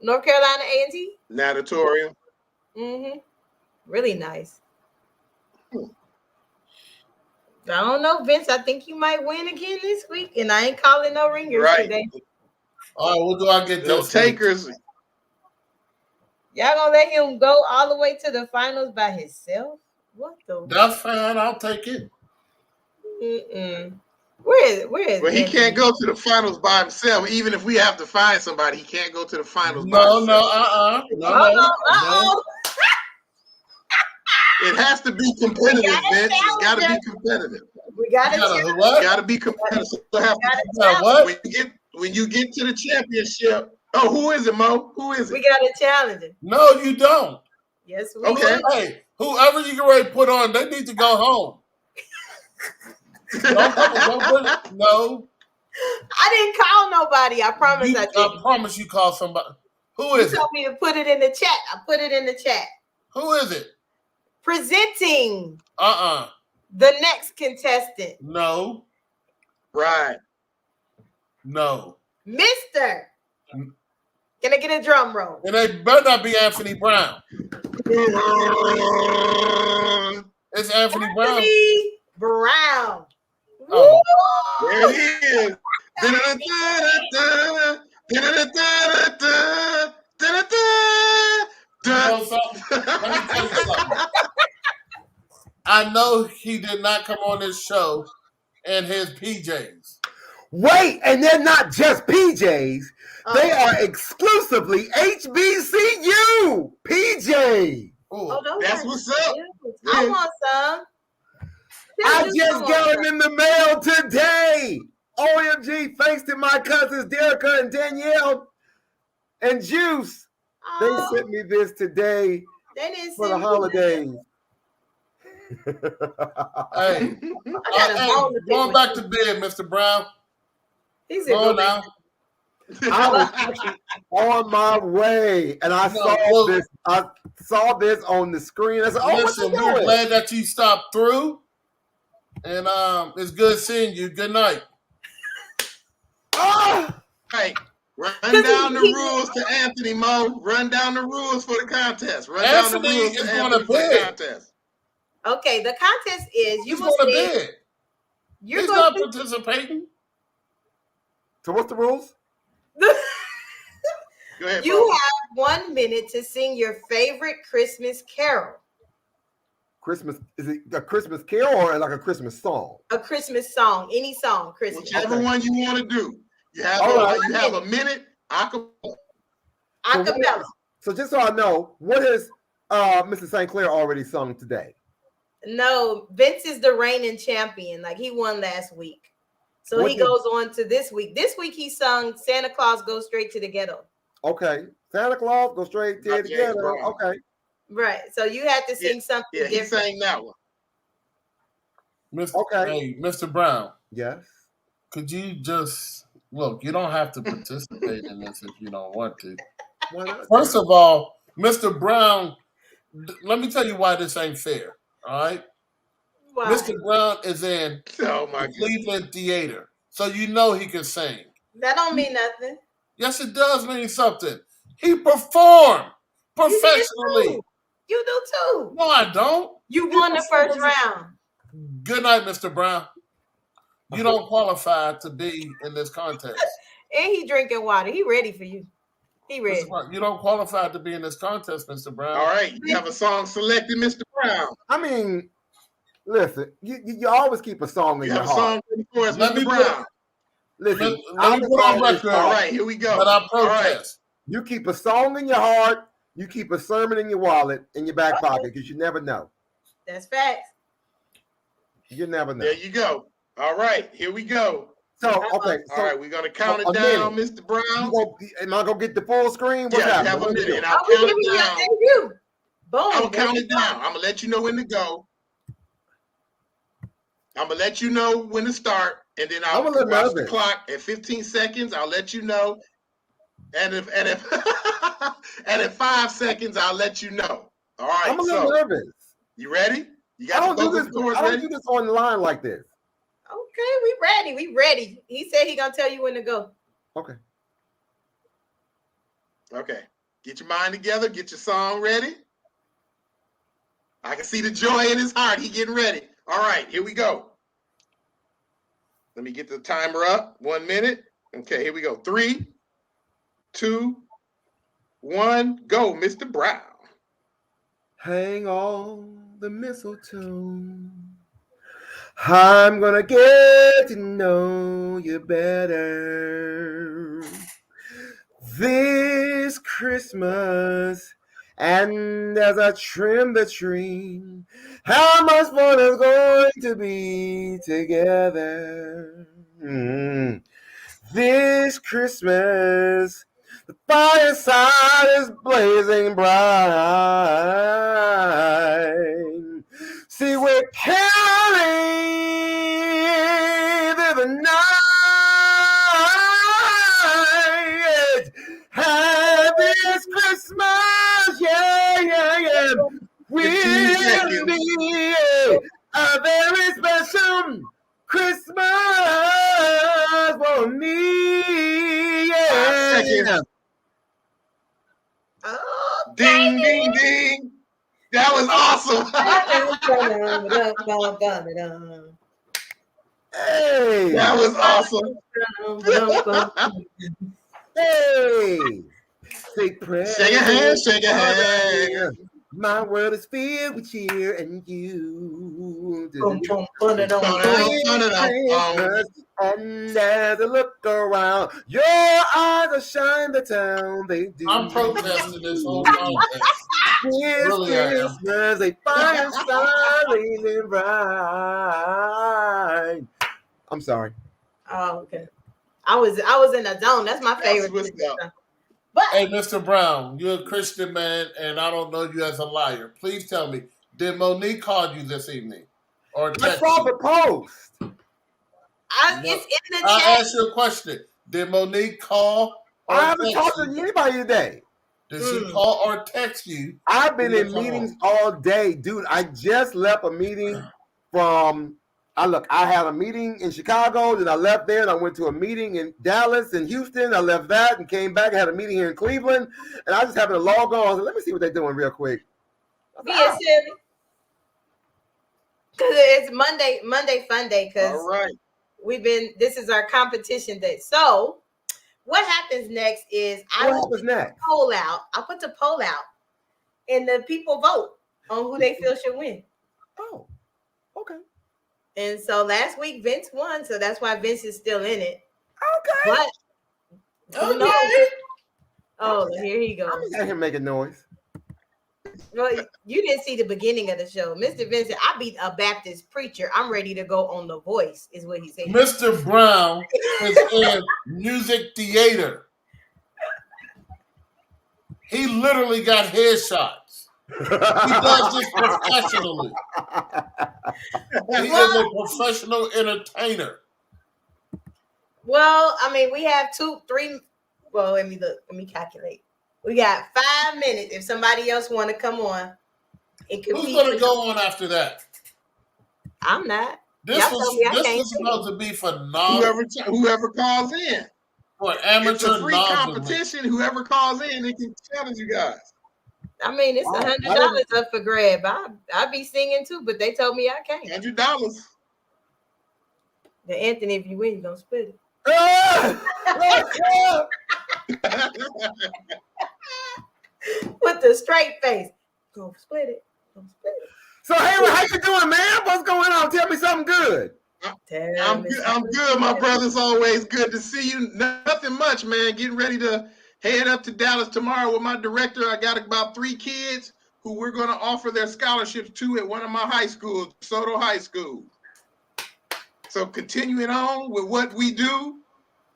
North Carolina A&T. Natatorium. Mm-hmm. Really nice. I don't know, Vince. I think you might win again this week, and I ain't calling no ringers Right. today. All right, what do I get No this week? takers. Y'all gonna let him go all the way to the finals by himself? What the? That's fine. I'll take it. Mm-mm. Where is Well, he Anthony? can't go to the finals by himself. Even if we have to find somebody, he can't go to the finals by No, himself. Uh-oh. It has to be competitive, We gotta Vince. It's got to be challenge competitive. We got You gotta to what? Got to be competitive. So You gotta what? when you get to the championship. Oh, who is it, Mo? Who is We it? got to challenge him. No, you don't. Yes, we Okay. do. Hey, whoever you get ready to put on, they need to go home. Don't put it. No. I didn't call nobody. I promise I I didn't. promise you call somebody. Who You is it? told me to put it in the chat. I put it in the chat. Who is it? Presenting Uh-uh. the next contestant No. Right. No. Mr. Can I get a drum roll? And it better not be Anthony Brown. It's Anthony Brown. Anthony Brown. Oh. There it is. You know something? Let me tell you something. I know he did not come on this show in his PJs. Wait, and they're not just PJs. They Oh. are exclusively HBCU PJ. Oh, those That's are what's up. cute. I want some. I just got them in the mail today. OMG, thanks to my cousins Derica and Danielle and Juice. They sent me this today They didn't for the send me holidays. Hey, going back to bed, Mr. Brown. He's Go now. I was actually on my way, and I saw this on the screen. I said, "Oh, Listen, what you we're doing?" glad that you stopped through, and it's good seeing you. Good night. Hey, run down the rules to Anthony, Mo. Run down the rules for the contest. Run down the rules to Anthony for the contest. Okay, the contest is He's going to bed. He's not participating. So what's the rules? Go ahead, you have 1 minute to sing your favorite Christmas carol. Christmas, is it a Christmas carol or like a Christmas song? A Christmas song, any song, Christmas. Whichever one you want to do. You have a minute. Acapella. So just so I know, what has Mr. St. Clair already sung today? No, Vince is the reigning champion. Like he won last week. So he goes on to this week. This week he sung Santa Claus Goes Straight to the Ghetto. Okay. Santa Claus Goes Straight to the Ghetto. Okay. Right. So you had to sing something different. He sang that one. Hey, Mr. Brown. Yes. Could you just look? You don't have to participate in this if you don't want to. First of all, Mr. Brown, let me tell you why this ain't fair. All right. Why? Mr. Brown is in the Cleveland Theater, so you know he can sing. That don't mean nothing. Yes, it does mean something. He performed professionally. You do too. No, I don't. You won the first round. Good night, Mr. Brown. You don't qualify to be in this contest. And he drinking water. He ready for you. He ready. You don't qualify to be in this contest, Mr. Brown. All right. You have a song selected, Mr. Brown. I mean, listen, you always keep a song in your heart. You have a song for us, Mr. Brown. Listen, let me put on record. All right, here we go. But I protest. You keep a song in your heart. You keep a sermon in your wallet, in your back pocket, because you never know. That's facts. You never know. There you go. All right, here we go. So, okay. All right, we're going to count it down, Mr. Brown. Am I going to get the full screen? What's happening? Have a minute, and I'll count it down. Boom. I'll count it down. I'm going to let you know when to go. I'm going to let you know when to start, and then I'll watch the clock at 15 seconds. I'll let you know. And if and at 5 seconds, I'll let you know. All right. I'm a little nervous. You ready? You got I don't do this on the line like this. Okay, we ready. We ready. He said he gonna tell you when to go. Okay. Okay. Get your mind together. Get your song ready. I can see the joy in his heart. He getting ready. All right, here we go. Let me get the timer up. 1 minute. Okay, here we go. 3, 2, 1, go, Mr. Brown. Hang on the mistletoe. I'm gonna get to know you better this Christmas. And as I trim the tree, how much fun is going to be together this Christmas. The fireside is blazing bright. See, we're carrying through the night. Happy Christmas, yeah. Will be a very special Christmas seconds. Oh, Ding, ding, ding. That was awesome. Hey, That was awesome. hey. Say prayer. Shake a hand, shake a hand. My world is filled with cheer and you. And as I look around, your eyes will shine the town. They do. I'm protesting this whole contest. This Really, I am. Christmas, a fire star blazing bright. I'm sorry. Oh, okay. I was in a zone. That's my favorite. What's up. But Hey, Mr. Brown, you're a Christian man, and I don't know you as a liar. Please tell me, did Monique call you this evening? Or I text saw you? the post. it's in the I'll chat. ask you a question. Did Monique call or I haven't text talked to you? anybody today. Did she call or text you? I've been when in you come meetings home? all day, dude. I just left a meeting from. I had a meeting in Chicago, then I left there, and I went to a meeting in Dallas and Houston. I left that and came back. I had a meeting here in Cleveland, and I just happened to log on. I said, let me see what they're doing real quick. Being silly. Because it's Monday Funday. Because All right. this is our competition day. So what happens next is I will put the poll out. I'll put the poll out, and the people vote on who they feel should win. Oh, okay. And so last week Vince won, so that's why Vince is still in it. Okay. But who knows? Oh, here he goes. I'm hear him making noise. Well, you didn't see the beginning of the show. Mr. Vincent, I be a Baptist preacher. I'm ready to go on The Voice, is what he said. Mr. Brown is in music theater. He literally got headshots. He does this professionally. He is a professional entertainer. Well, I mean, we have 2, 3. Well, let me look. Let me calculate. We got 5 minutes. If somebody else want to come on, who's going to go on after that? I'm not. This was supposed to be for whoever calls in. For amateur, it's a free competition. Whoever calls in, they can challenge you guys. I mean, it's $100 up for grab. I be singing too, but they told me I can't. $100. The Anthony, if you win, you don't split it. With the straight face, go split it. Go split it. So, hey, how you doing, man? What's going on? Tell me something good. I'm good, my brother's always good to see you. Nothing much, man. Getting ready to head up to Dallas tomorrow with my director. I got about 3 kids who we're going to offer their scholarships to at one of my high schools, Soto High School. So continuing on with what we do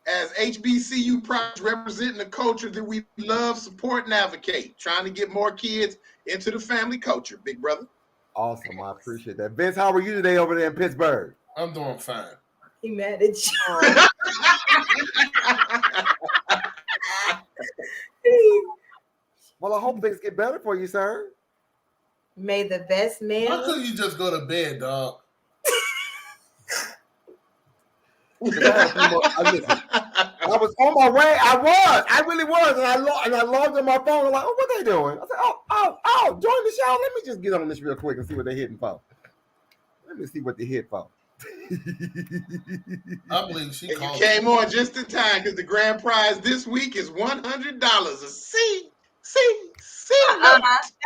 as HBCU projects, representing the culture that we love, support, and advocate, trying to get more kids into the family culture, big brother. Awesome. I appreciate that. Vince, how are you today over there in Pittsburgh? I'm doing fine. He mad at you. Well, I hope things get better for you, sir. May the best man. Why couldn't you just go to bed, dog? I was on my way. I really was, and I logged on my phone. I'm like, oh, what they doing? I said, oh, join the show. Let me just get on this real quick and see what they're hitting for. Let me see what they hit for. I believe she and you came on just in time because the grand prize this week is $100. A C.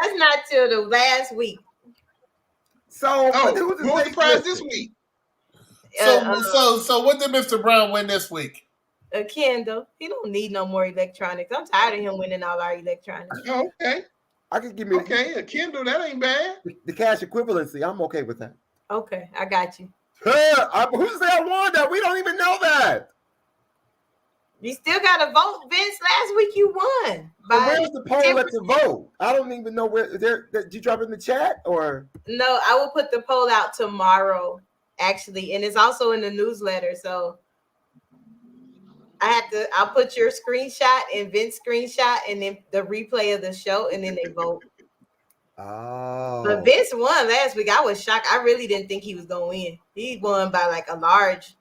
That's not till the last week. So, who's the prize this week? So what did Mr. Brown win this week? A Kindle. He don't need no more electronics. I'm tired of him winning all our electronics. Oh, okay. I can give me a Kindle. That ain't bad. The cash equivalency. I'm okay with that. Okay, I got you. Who said I won that? We don't even know that. You still got to vote, Vince. Last week you won. Where's the poll at the vote? I don't even know where. Did you drop it in the chat or? No, I will put the poll out tomorrow, actually, and it's also in the newsletter. So I'll put your screenshot and Vince's screenshot, and then the replay of the show, and then they vote. Oh. But Vince won last week. I was shocked. I really didn't think he was going to win. He won by like a large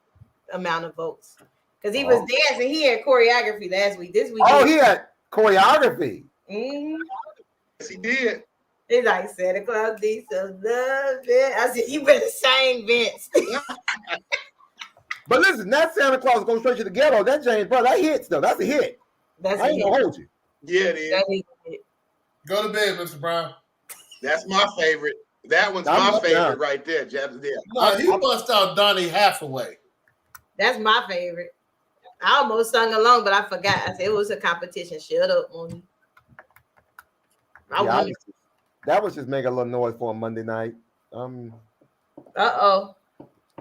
amount of votes. Because he was dancing. He had choreography last week. This week. Oh, he had choreography. Mm-hmm. Yes, he did. It's like Santa Claus needs some love. I said, you better sing, Vince. But listen, that Santa Claus goes straight to the ghetto. That James Brown, that hits though. That's a hit. That's I ain't gonna hold you. Yeah, it is. That is it. Go to bed, Mr. Brown. That's my favorite. That one's my favorite right there, Jeff. No, he bust out Donnie Hathaway. That's my favorite. I almost sung along, but I forgot. I said it was a competition. Shut up, Mooney. That was just making a little noise for a Monday night. Uh-oh.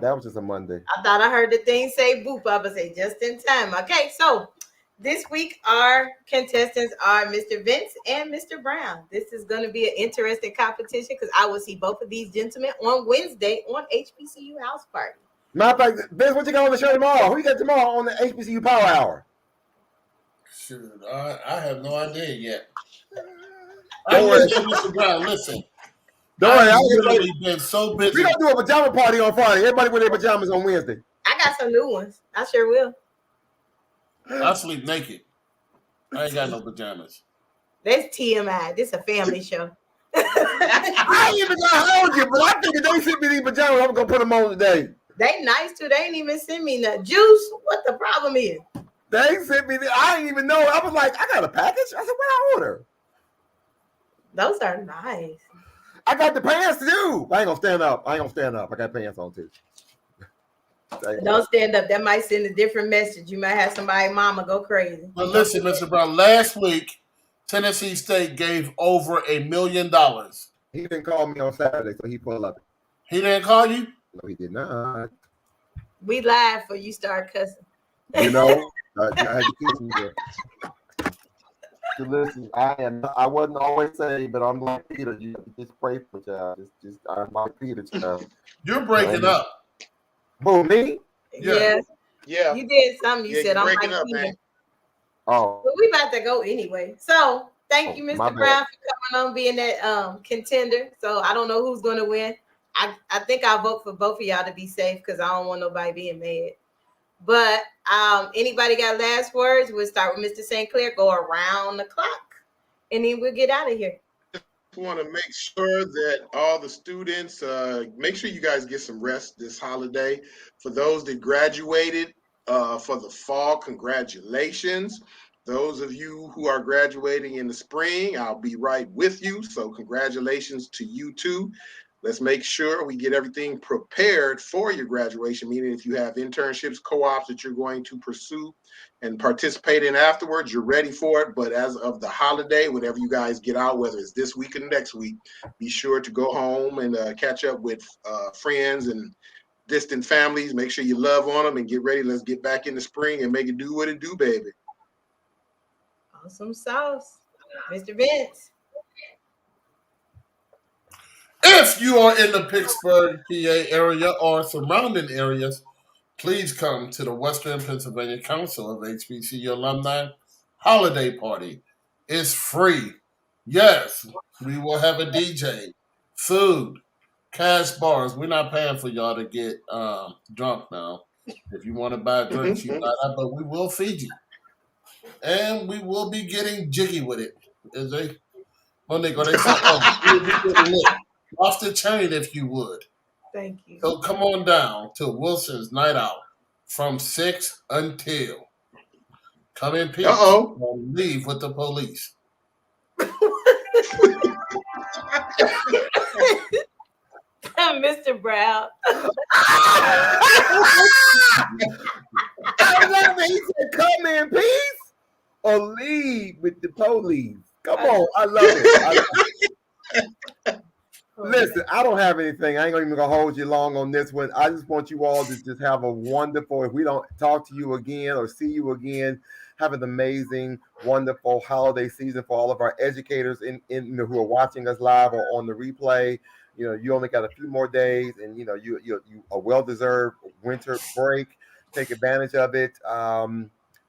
That was just a Monday. I thought I heard the thing say boop. I would say just in time. Okay, so this week our contestants are Mr. Vince and Mr. Brown. This is going to be an interesting competition because I will see both of these gentlemen on Wednesday on HBCU House Party. Matter of fact, Vince, what you got on the show tomorrow? Who you got tomorrow on the HBCU Power Hour? Shoot, I have no idea yet. Mr. Brown, listen. Don't worry, I've literally been so busy. We're gonna do a pajama party on Friday. Everybody wear their pajamas on Wednesday. I got some new ones. I sure will. I sleep naked. I ain't got no pajamas. That's TMI. This is a family show. I ain't even gonna hold you, but I figured they sent me these pajamas. I'm gonna put them on today. They nice too. They ain't even send me nothing. Juice, what the problem is? They sent me. I didn't even know. I was like, I got a package. I said, what I order? Those are nice. I got the pants too. I ain't gonna stand up. I got pants on too. Don't stand up. That might send a different message. You might have somebody mama go crazy. But listen, Mr. Brown, last week, Tennessee State gave over $1 million. He didn't call me on Saturday, so he pulled up. He didn't call you? No, he did not. We live for you start cussing. You know, I had to kiss him there. Listen, I wasn't always saying, but I'm like Peter. You just pray for child. I'm like Peter, child. You're breaking up. Who, me? Yeah. You did something. You said I'm like up, Peter. man. Oh. But we about to go anyway. So thank you, Mr. Brown, for coming on, being that contender. So I don't know who's going to win. I think I'll vote for both of y'all to be safe because I don't want nobody being mad. But anybody got last words? We'll start with Mr. St. Clair, go around the clock, and then we'll get out of here. Just want to make sure that all the students, make sure you guys get some rest this holiday. For those that graduated for the fall, congratulations. Those of you who are graduating in the spring, I'll be right with you. So congratulations to you too. Let's make sure we get everything prepared for your graduation, meaning if you have internships, co-ops that you're going to pursue and participate in afterwards, you're ready for it. But as of the holiday, whenever you guys get out, whether it's this week or next week, be sure to go home and catch up with friends and distant families. Make sure you love on them and get ready. Let's get back in the spring and make it do what it do, baby. Awesome sauce. Mr. Vince. If you are in the Pittsburgh, PA area or surrounding areas, please come to the Western Pennsylvania Council of HBCU Alumni Holiday Party. It's free. Yes, we will have a DJ, food, cash bars. We're not paying for y'all to get drunk now. If you want to buy drinks, you buy that, but we will feed you. And we will be getting jiggy with it. Is they? When they go, they say, we'll be getting lit. Off the chain, if you would. Thank you. So come on down to Wilson's Night Out from 6 until. Come in peace and leave with the police. Mr. Brown. I love it. He said, come in peace or leave with the police. Come on. I love it. Listen, I don't have anything. I ain't even gonna hold you long on this one. I just want you all to just have a wonderful, if we don't talk to you again or see you again, have an amazing, wonderful holiday season for all of our educators who are watching us live or on the replay. You know, you only got a few more days, and you a well-deserved winter break. Take advantage of it.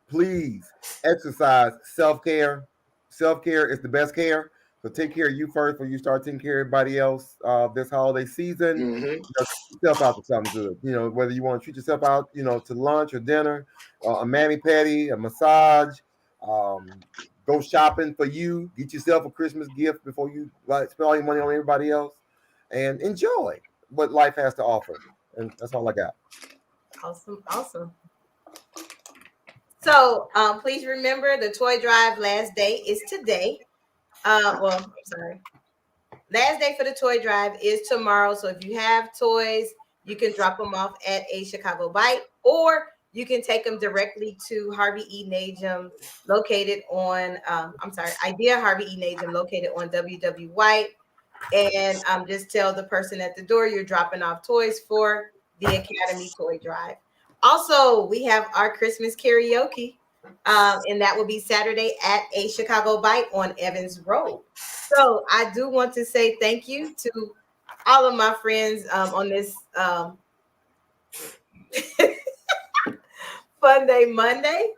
Please exercise self-care. Self-care is the best care. So take care of you first before you start taking care of everybody else this holiday season. Mm-hmm. Treat yourself out to something good. Whether you want to treat yourself out, to lunch or dinner, a mani-pedi, a massage, go shopping for you. Get yourself a Christmas gift before you spend all your money on everybody else, and enjoy what life has to offer. And that's all I got. Awesome. So please remember the toy drive last day is today. I'm sorry. Last day for the toy drive is tomorrow. So if you have toys, you can drop them off at a Chicago Bite, or you can take them directly to Harvey E. Najum, located on, Idea Harvey E. Najum, located on WW White. And just tell the person at the door you're dropping off toys for the Academy Toy Drive. Also, we have our Christmas karaoke, and that will be Saturday at a Chicago Bite on Evans Road. So I do want to say thank you to all of my friends on this Funday Monday,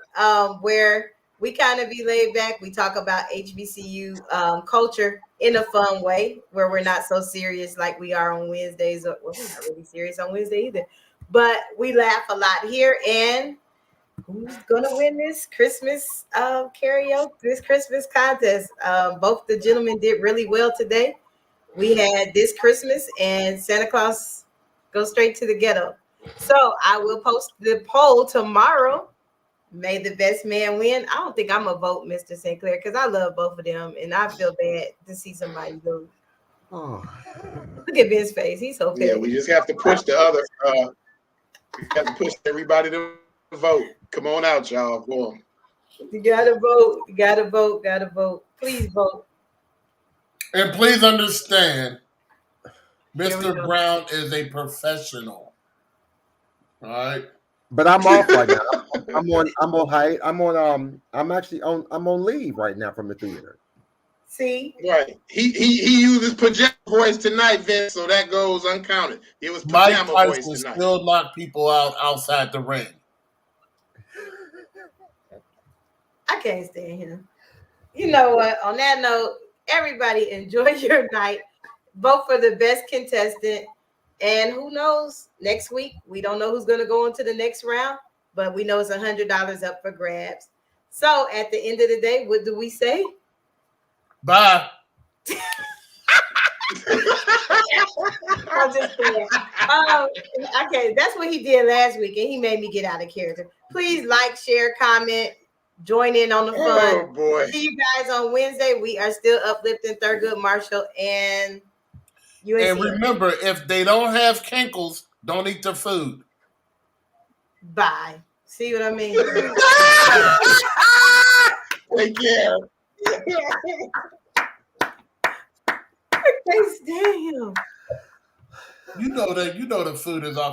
where we kind of be laid back. We talk about HBCU culture in a fun way, where we're not so serious like we are on Wednesdays. Well, we're not really serious on Wednesday either, but we laugh a lot here. And who's gonna win this Christmas karaoke, this Christmas contest? Both the gentlemen did really well today. We had This Christmas and Santa Claus Go Straight to the Ghetto. So I will post the poll tomorrow. May the best man win. I don't think I'm gonna vote Mr. Sinclair because I love both of them, and I feel bad to see somebody lose. Oh. Look at Ben's face; he's so petty. Yeah, we just have to push the other. We have to push everybody to vote. Come on out, y'all. Go on. You gotta vote. You gotta vote. Gotta vote. Please vote. And please understand, Here we Mr. go. Brown is a professional. All right. But I'm off right now. I'm actually on leave right now from the theater. See, Right. He uses pajama voice tonight, Vince, so that goes uncounted. It was Mike pajama voice Tyson tonight. still knock people out outside the ring. I can't stand him. You know what? On that note, everybody enjoy your night. Vote for the best contestant. And who knows? Next week, we don't know who's going to go into the next round, but we know it's $100 up for grabs. So at the end of the day, what do we say? Bye. I'm just saying. Okay, that's what he did last week, and he made me get out of character. Please like, share, comment, join in on the fun. Oh boy. See you guys on Wednesday. We are still uplifting Thurgood Marshall and UNC. And remember, if they don't have kinkles, don't eat their food. Bye. See what I mean? Take care. I can't stand him. You know the food is off